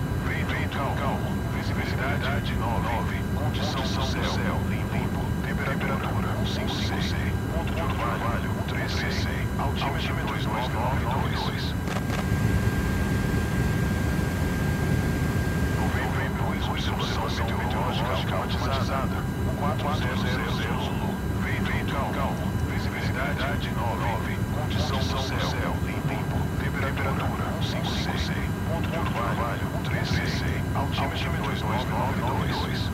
Vento calmo. Visibilidade 9. Condição do céu limpo. Temperatura 56. Ponto de orvalho 13. Altímetro 2992. Novembro 2, solução meteorológica automatizada 400 Zulu. Vento calmo. Visibilidade 9. Condição do céu limpo. Temperatura 56. Ponto de orvalho 13. Altímetro 2992.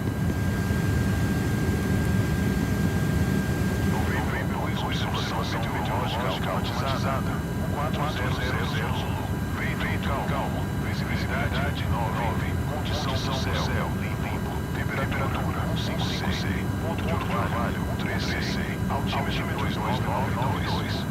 Novembro 2, solução meteorológica automatizada 400 Zulu. Vento calmo. Visibilidade 9. Condição do céu limpo. Temperatura 56. Ponto de orvalho 13. Altímetro 2992.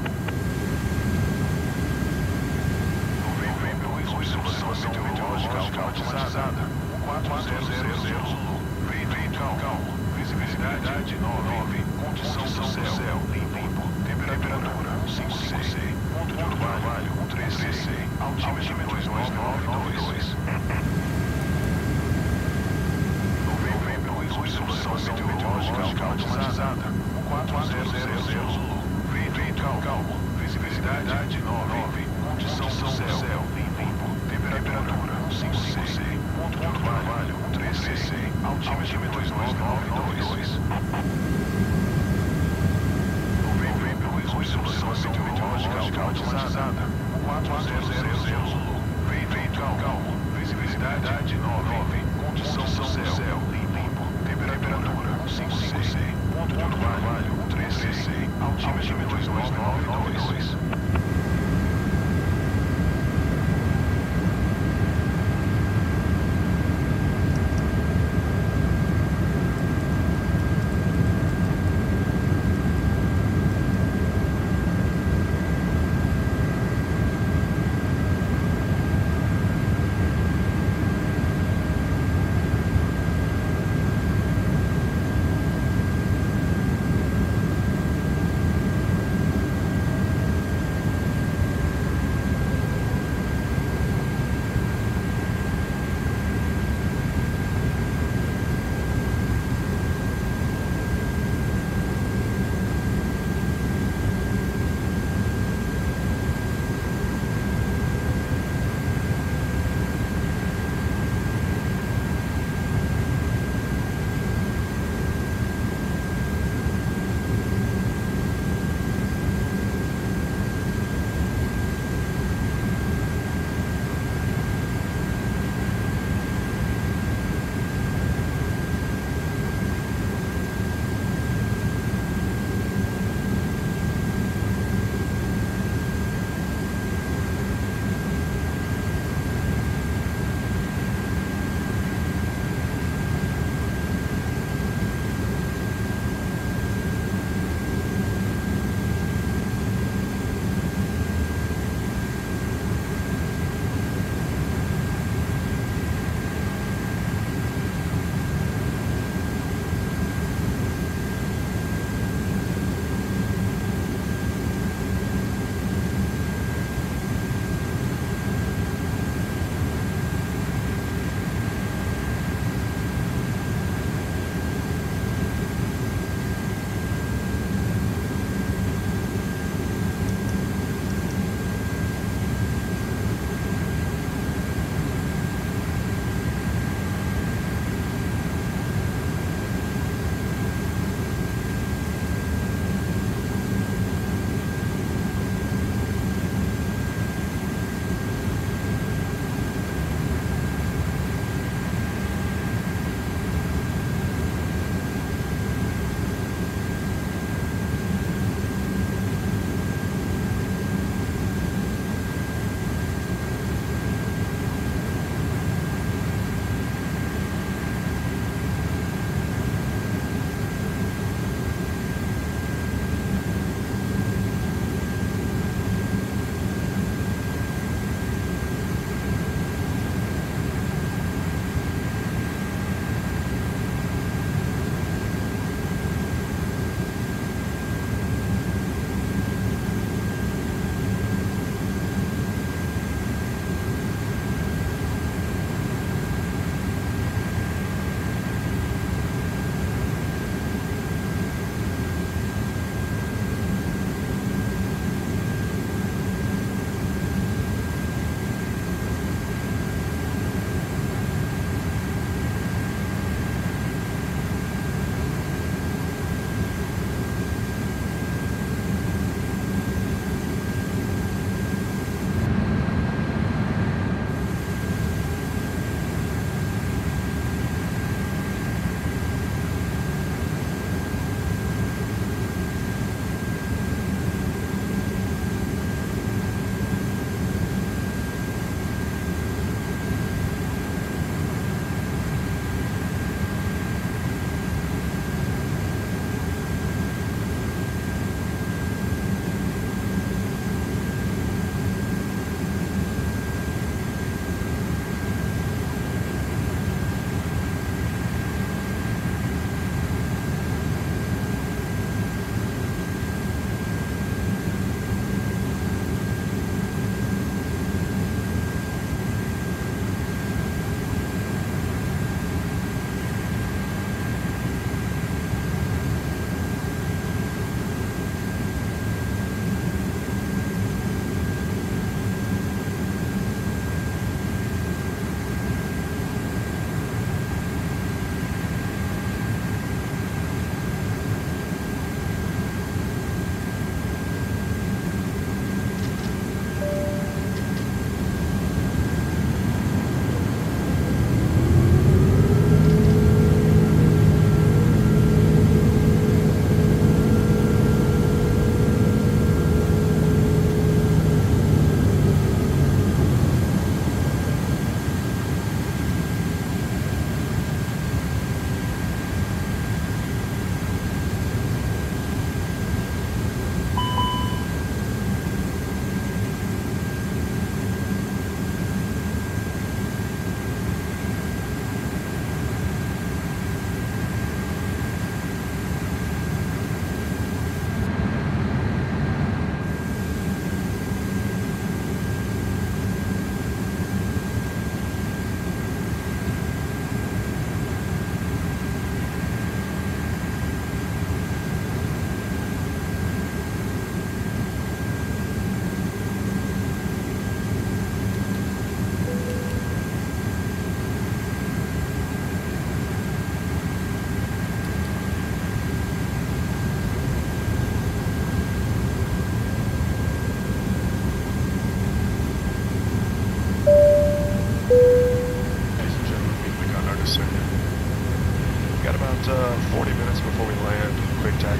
Novembro 2, solução meteorológica automatizada 400 Zulu. Vento calmo. Visibilidade 9. Condição do céu limpo. Temperatura 56. Ponto de orvalho 13. Altímetro 2992. Novembro 2, solução meteorológica automatizada 400 Zulu. Vento calmo. Visibilidade 9. Condição do céu limpo. Temperatura 56. Ponto de orvalho 13. Altímetro 2992. Novembro 2, solução meteorológica automatizada 400 Zulu. Vento calmo. Visibilidade 9. Condição do céu limpo. Temperatura 56. Ponto de orvalho 13. Altímetro 2992.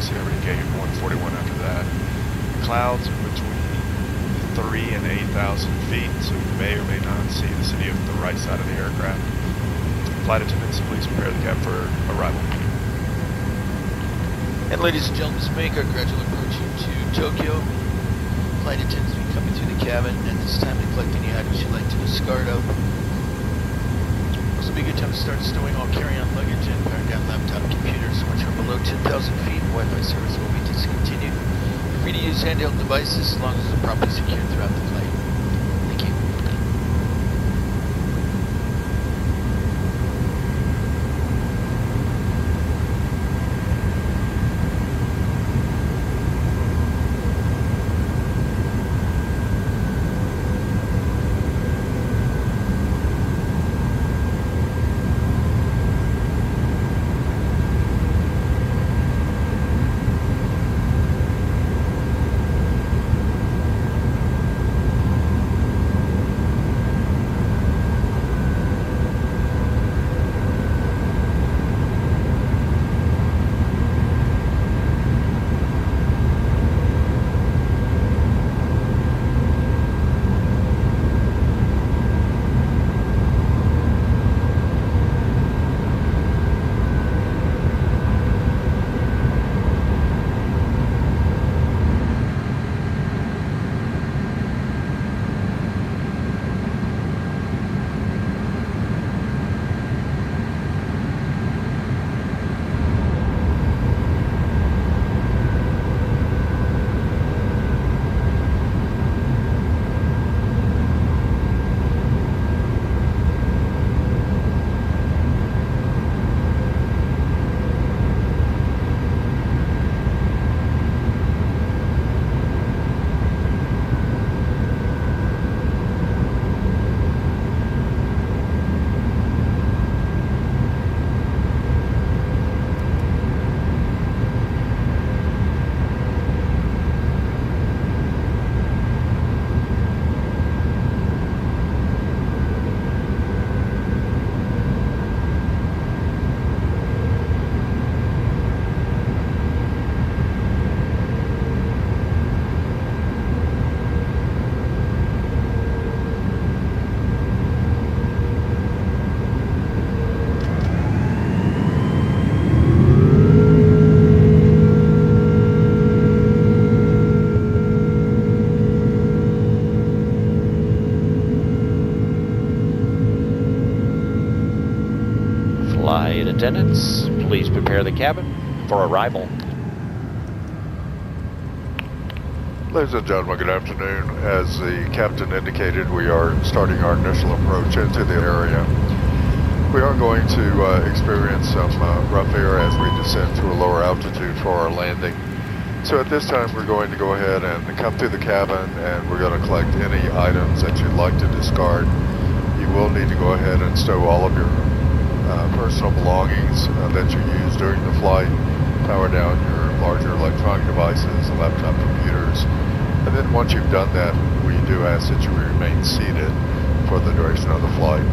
obviously already gained 141 after that. Clouds are between 3 and 8,000 feet, so you may or may not see the city of the right side of the aircraft. Flight attendants, please prepare the cab for arrival. And ladies and gentlemen, this make our gradual approach to Tokyo. Flight attendants will be coming through the cabin, and this time to collect any items you'd like to discard of. This will be a good time to start stowing all carry-on luggage and powering down laptop computers. Once you're below 10,000 feet, Wi-Fi service will be discontinued. You're free to use handheld devices as long as they're properly secured throughout the flight. Thank you. Flight attendants, please prepare the cabin for arrival. Ladies and gentlemen, good afternoon. As the captain indicated, we are starting our initial approach into the area. We are going to experience some rough air as we descend to a lower altitude for our landing. So at this time, we're going to go ahead and come through the cabin, and we're going to collect any items that you'd like to discard. You will need to go ahead and stow all of your personal belongings that you use during the flight, power down your larger electronic devices, laptop computers, and then once you've done that, we do ask that you remain seated for the duration of the flight.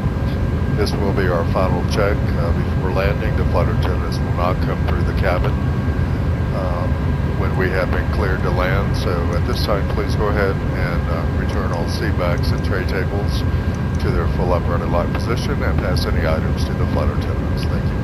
This will be our final check. Before landing, the flight attendants will not come through the cabin when we have been cleared to land. So at this time, please go ahead and return all seat backs and tray tables to their full upright and light position and pass any items to the flight attendants. Thank you.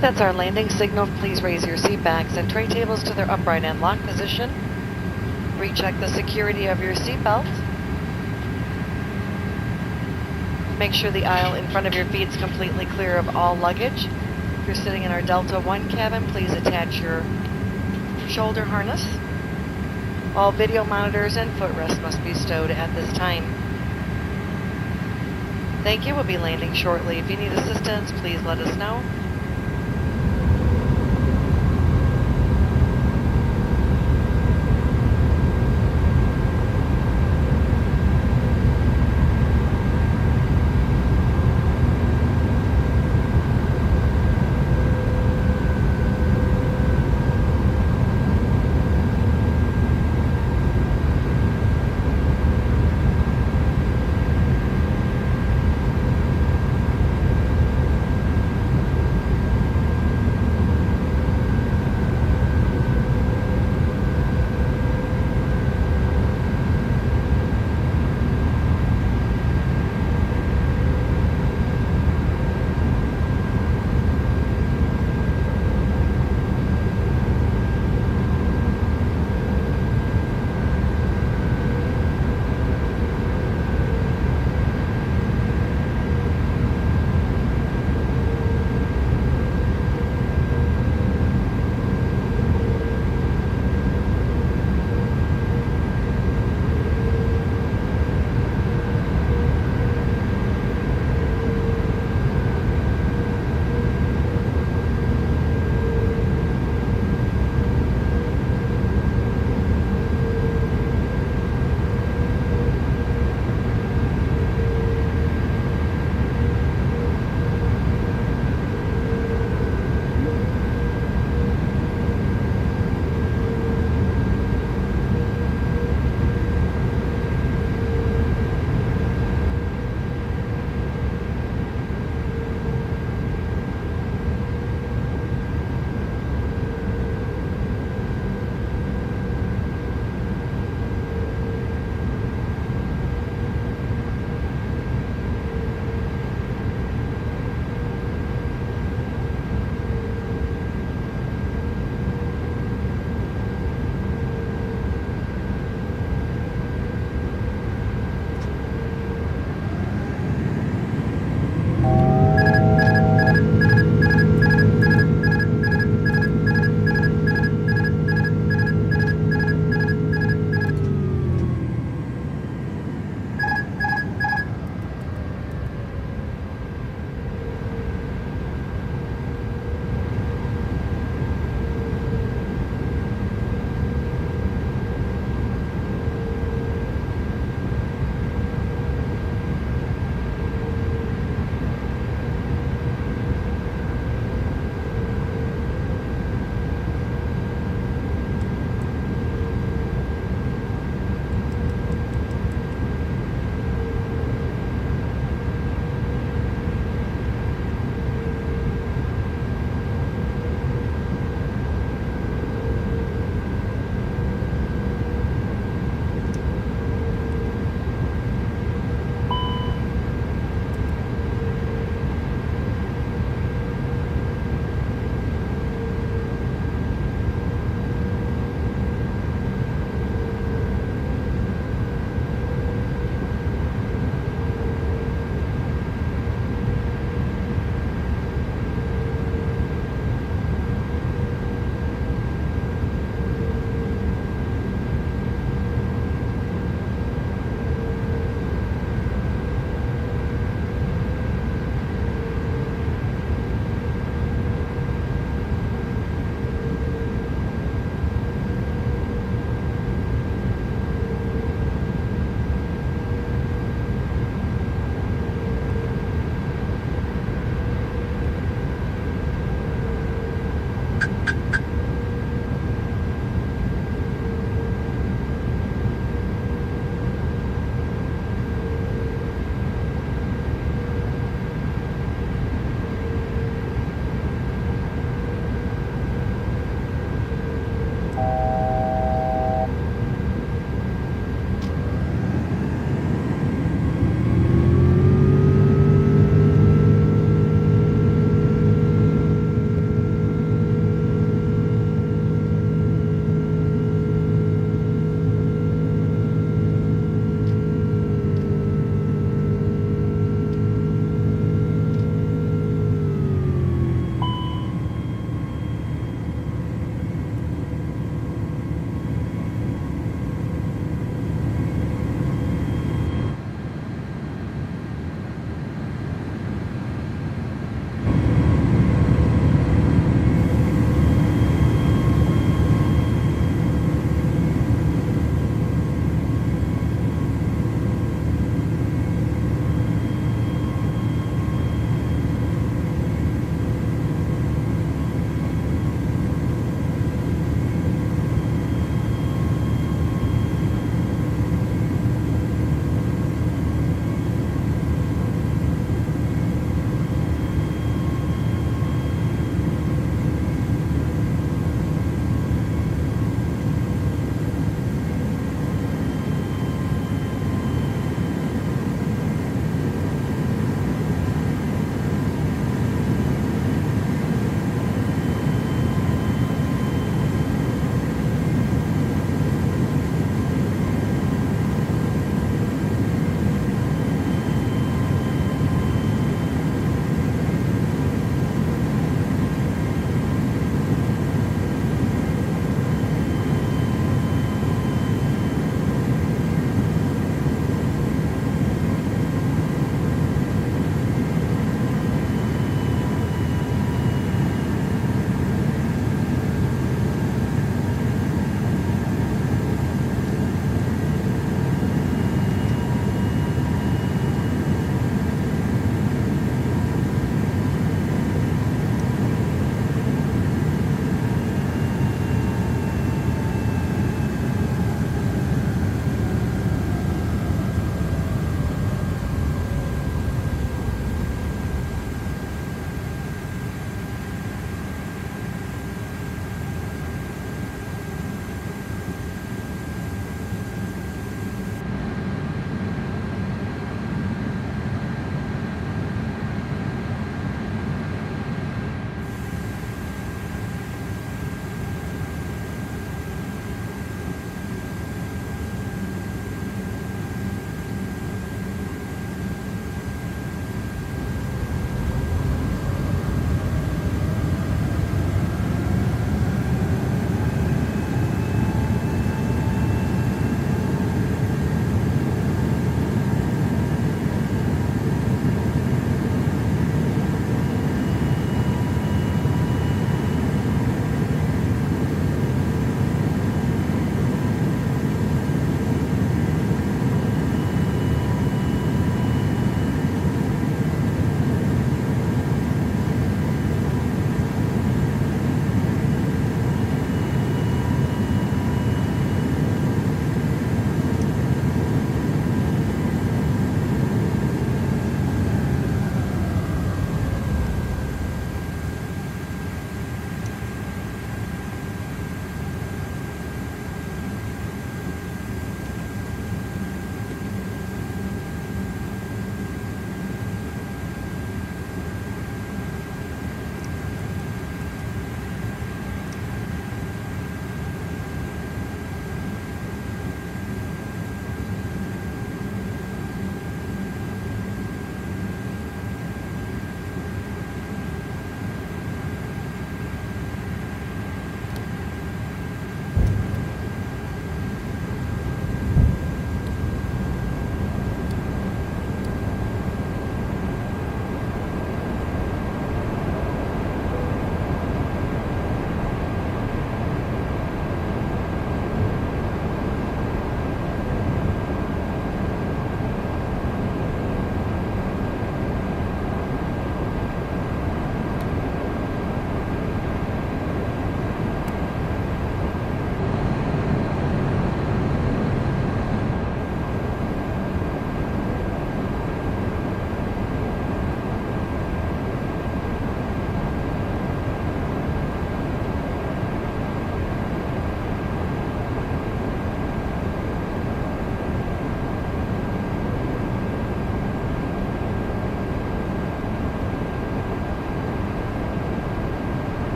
That's our landing signal. Please raise your seat backs and tray tables to their upright and lock position. Recheck the security of your seatbelt. Make sure the aisle in front of your feet is completely clear of all luggage. If you're sitting in our Delta 1 cabin, please attach your shoulder harness. All video monitors and footrest must be stowed at this time. Thank you. We'll be landing shortly. If you need assistance, please let us know.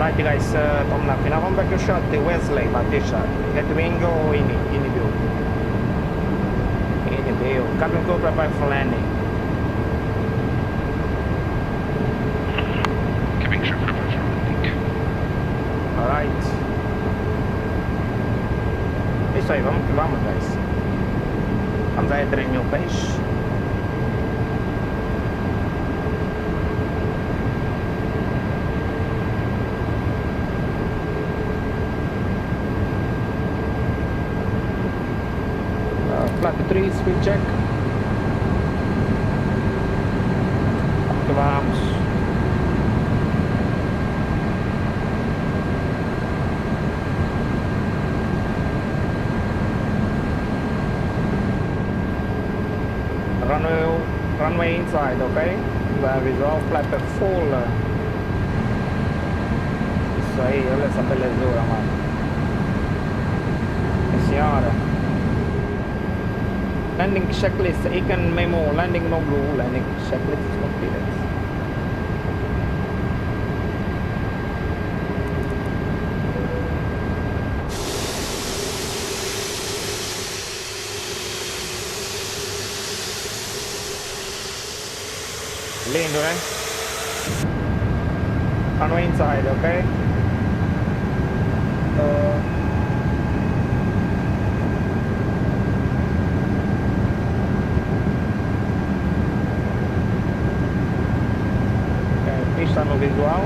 Alright guys, estamos na final. Vamos ver aqui o shot de Wesley Batista. Headwing ou in view? In view. Cabin crew prepare for landing. Cabin crew prepare for landing. Alright. Isso aí, vamos que vamos guys. Vamos aí 3.000 pés. Flat 3, speed check. Que vamos. Runway inside, ok? Visual flap full. Isso aí, olha essa belezura, mano. Minha senhora. Landing checklist, icon memo, landing no blue, landing checklist is completed. Lindo, né? Runway inside, ok? Está no visual.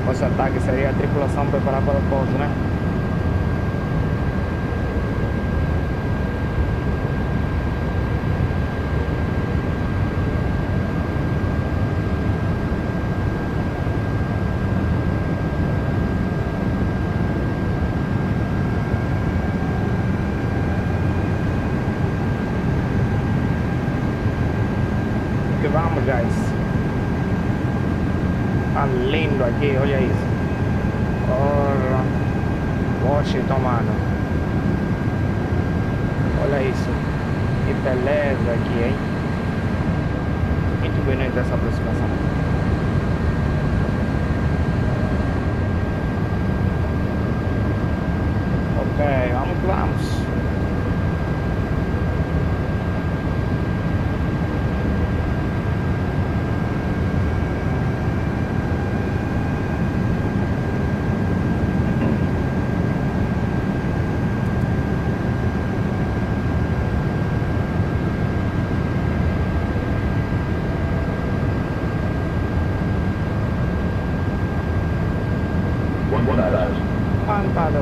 Nosso ataque seria a tripulação preparada para o pouso, né? Vamos guys. Tá lindo aqui, olha isso. Ora, Washington, mano. Olha isso. Que beleza aqui, hein? Muito bonita essa aproximação. Ok, vamos que vamos.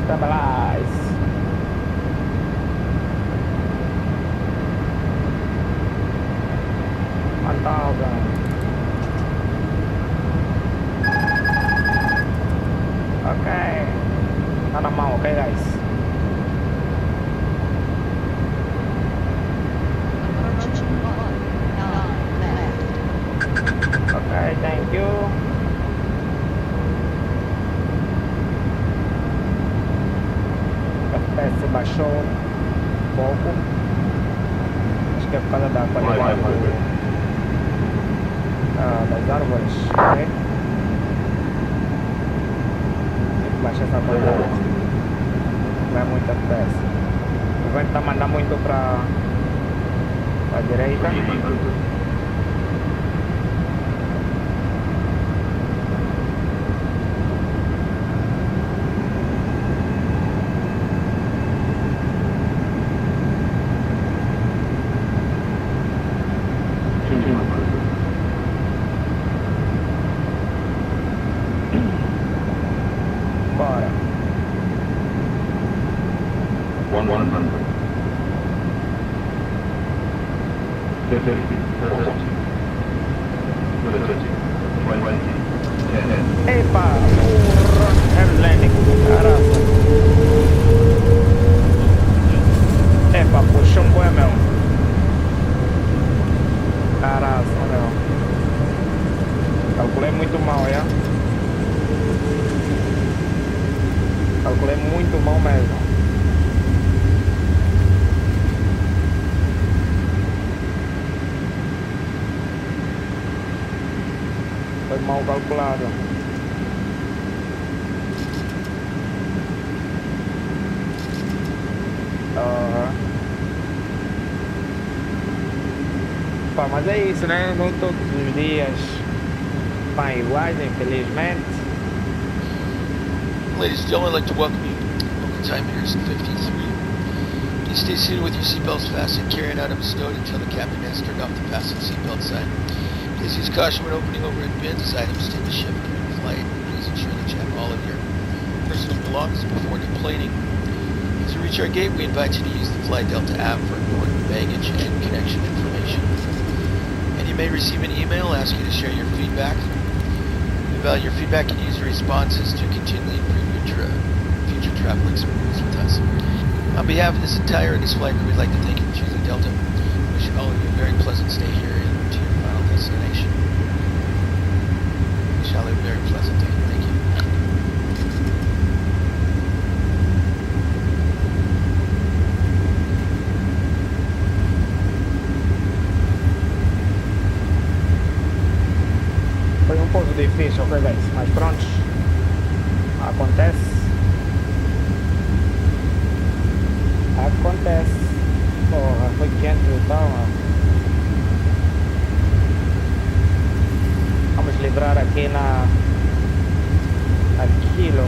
Stabilize. Mantap. Okay. Mana mau, okay guys. Okay, thank you. FPS baixou um pouco. Acho que é por causa da qualidade das árvores. Okay? Tem que baixar essa qualidade. Não é muito FPS. O vento está mandando muito para a direita. Epa, landing do caraca. Epa, puxou um boi, meu. Caraca, meu. Calculei muito mal, é? Calculei muito mal mesmo. mal calculado. Pá, mas é isso, né? Não todos os dias vão iguais, infelizmente. Ladies and gentlemen, I'd like to welcome you. Local time here is 53. Please stay seated with your seatbelts fastened. Carrying items stowed until the captain has turned off the fasten seatbelt sign. Please use caution when opening overhead bins as items tend to shift during flight. Please ensure that you have all of your personal belongings before deplaning. As you reach our gate, we invite you to use the Fly Delta app for important baggage and connection information. And you may receive an email asking you to share your feedback. We value your feedback and user responses to continually improve your future travel experience with us. On behalf of this entire flight crew, we'd like to thank you for choosing Delta. Wishing all of you a very pleasant stay here and to your final destination. Wish all of you a very pleasant day. Thank you. Foi um pouco difícil, ok, guys? Mas pronto, acontece. Acontece. Porra, foi quente e tal, mano. Vamos livrar aqui na aquilo.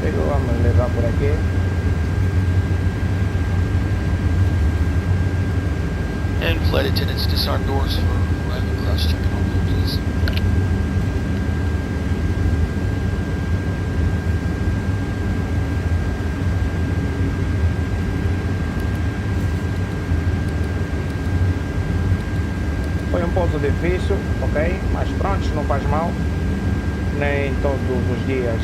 Vamos levar por aqui. And flight attendants, disarm doors for arrival cross-check and all, please. Foi um pouco difícil, ok? Mas pronto, não faz mal. Nem todos os dias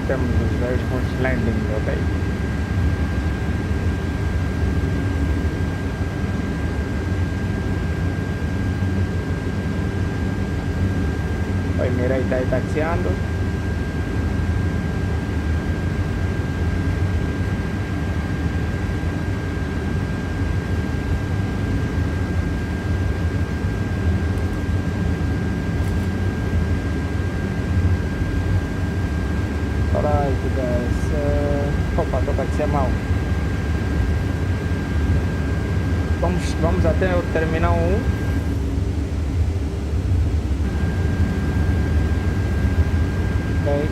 temos os Airbus landing, ok? O Emirei está aí taxiando. Opa, estou a taxiar mal. Vamos até o terminal 1. Ok.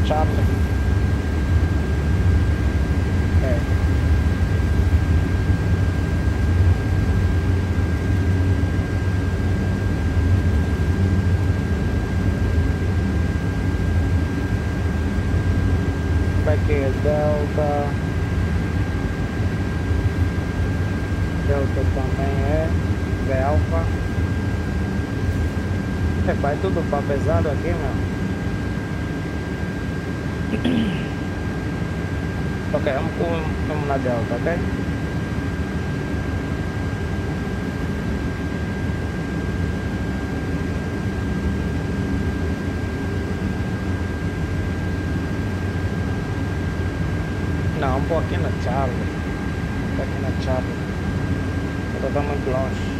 Charlie. Okay. Aqui é Delta. Delta também é Alpha. Vai tudo para pesado aqui, meu. Ok, vamos na Delta, ok? Não, um pouquinho na Charlie. Um pouquinho na Charlie. Eu tô muito longe.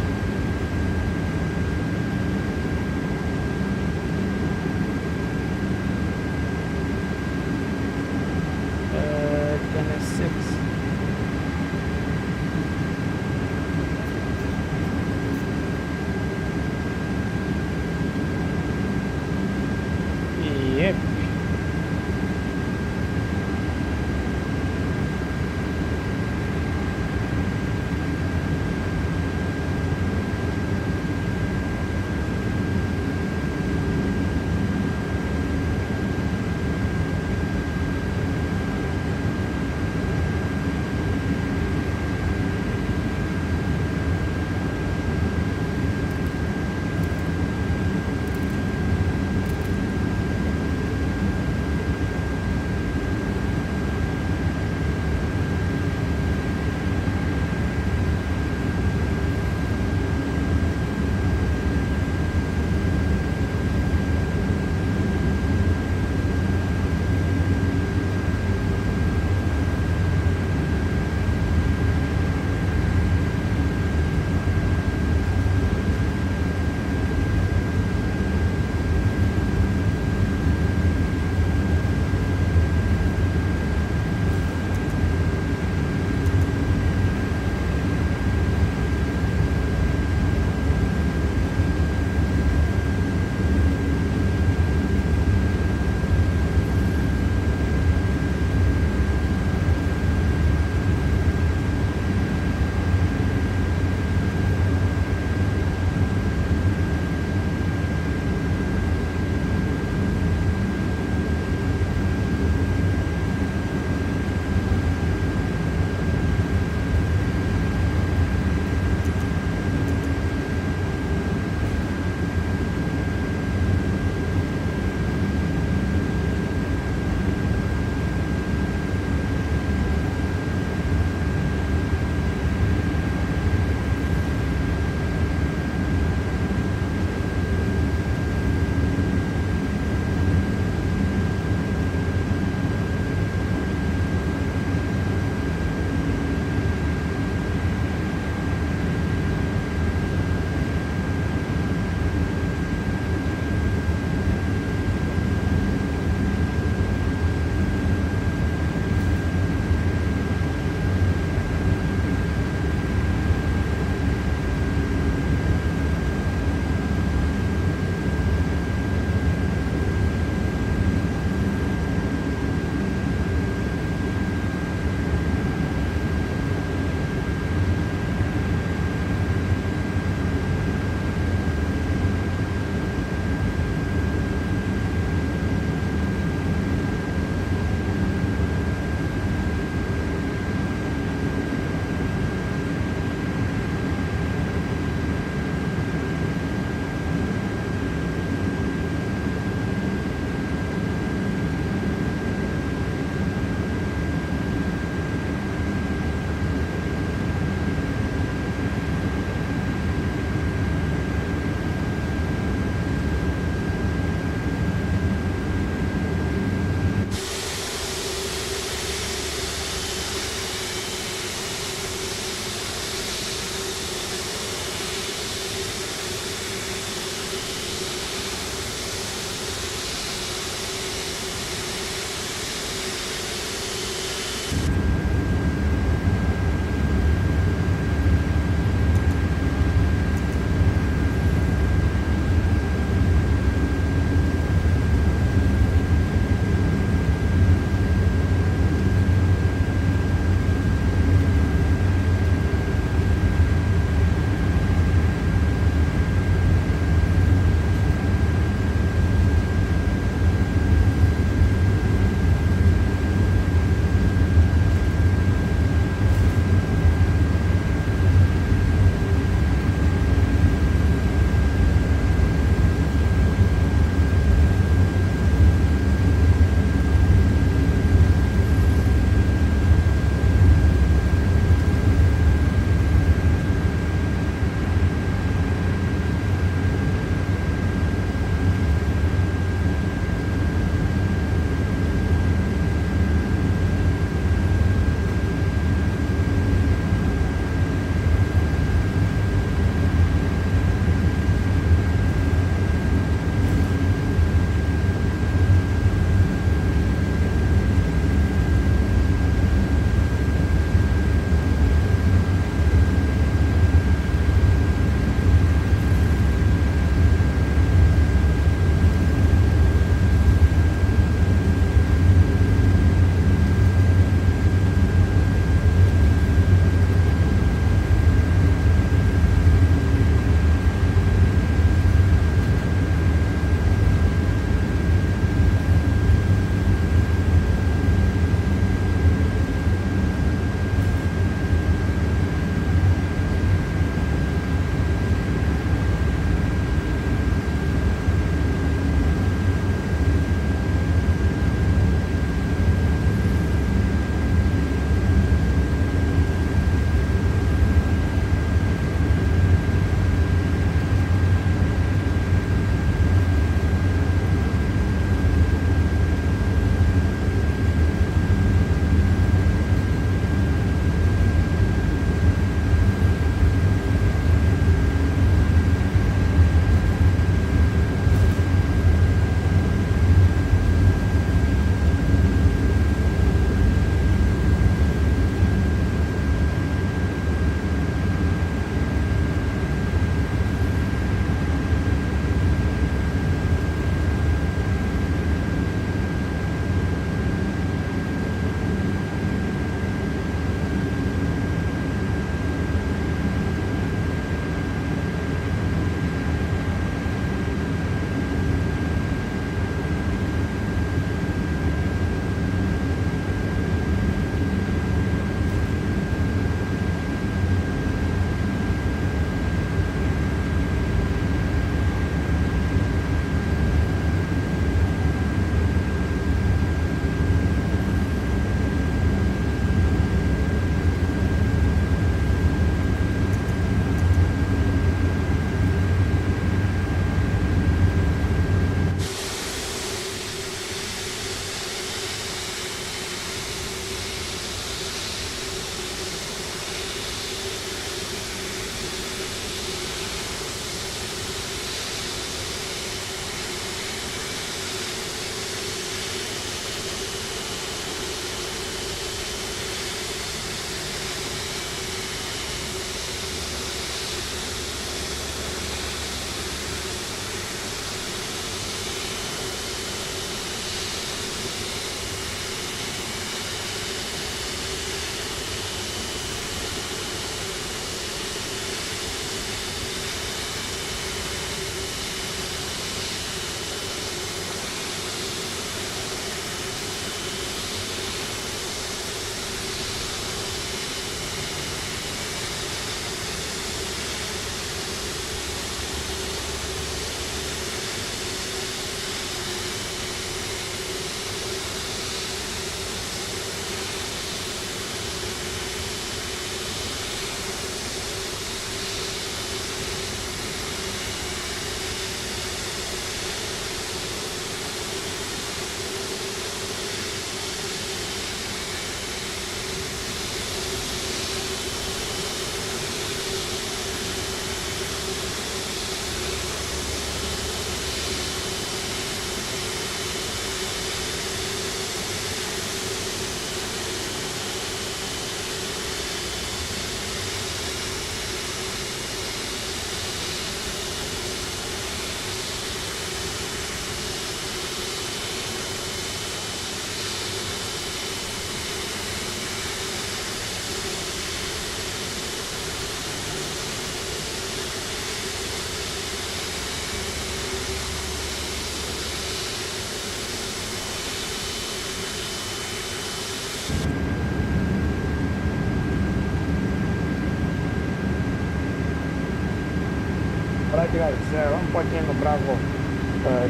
Alright guys, vamos por aqui no Bravo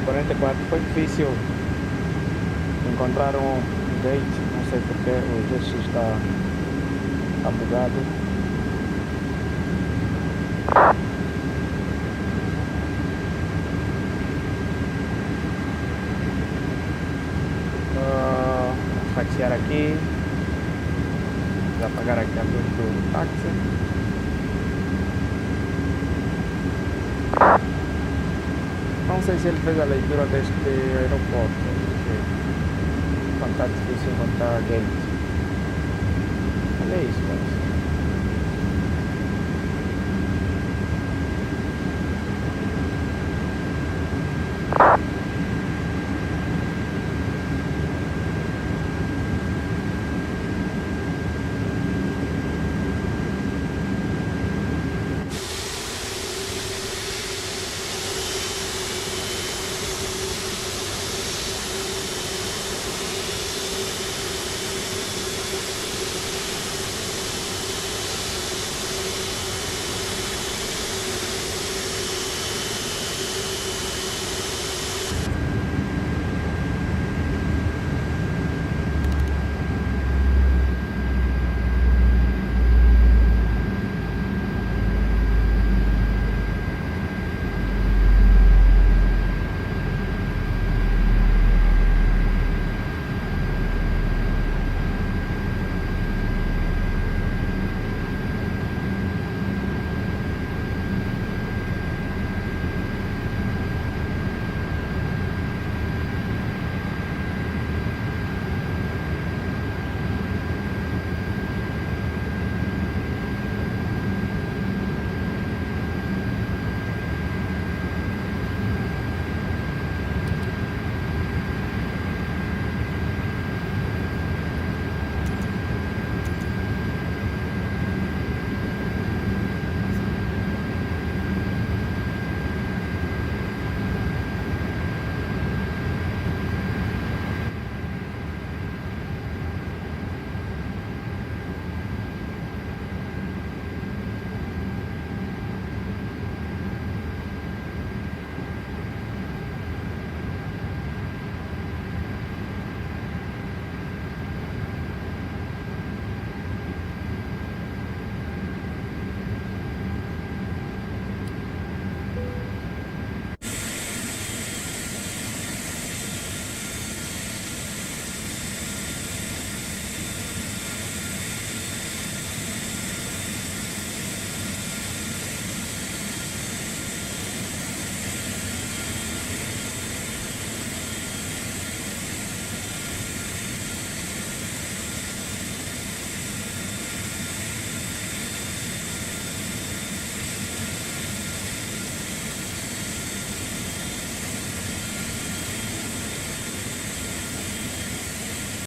44. Foi difícil encontrar um gate, não sei porque o GX está bugado. Vamos taxiar aqui. Vou apagar aqui a luz do táxi. Não sei se ele fez a leitura deste aeroporto, porque está difícil encontrar gate. Olha isso, guys.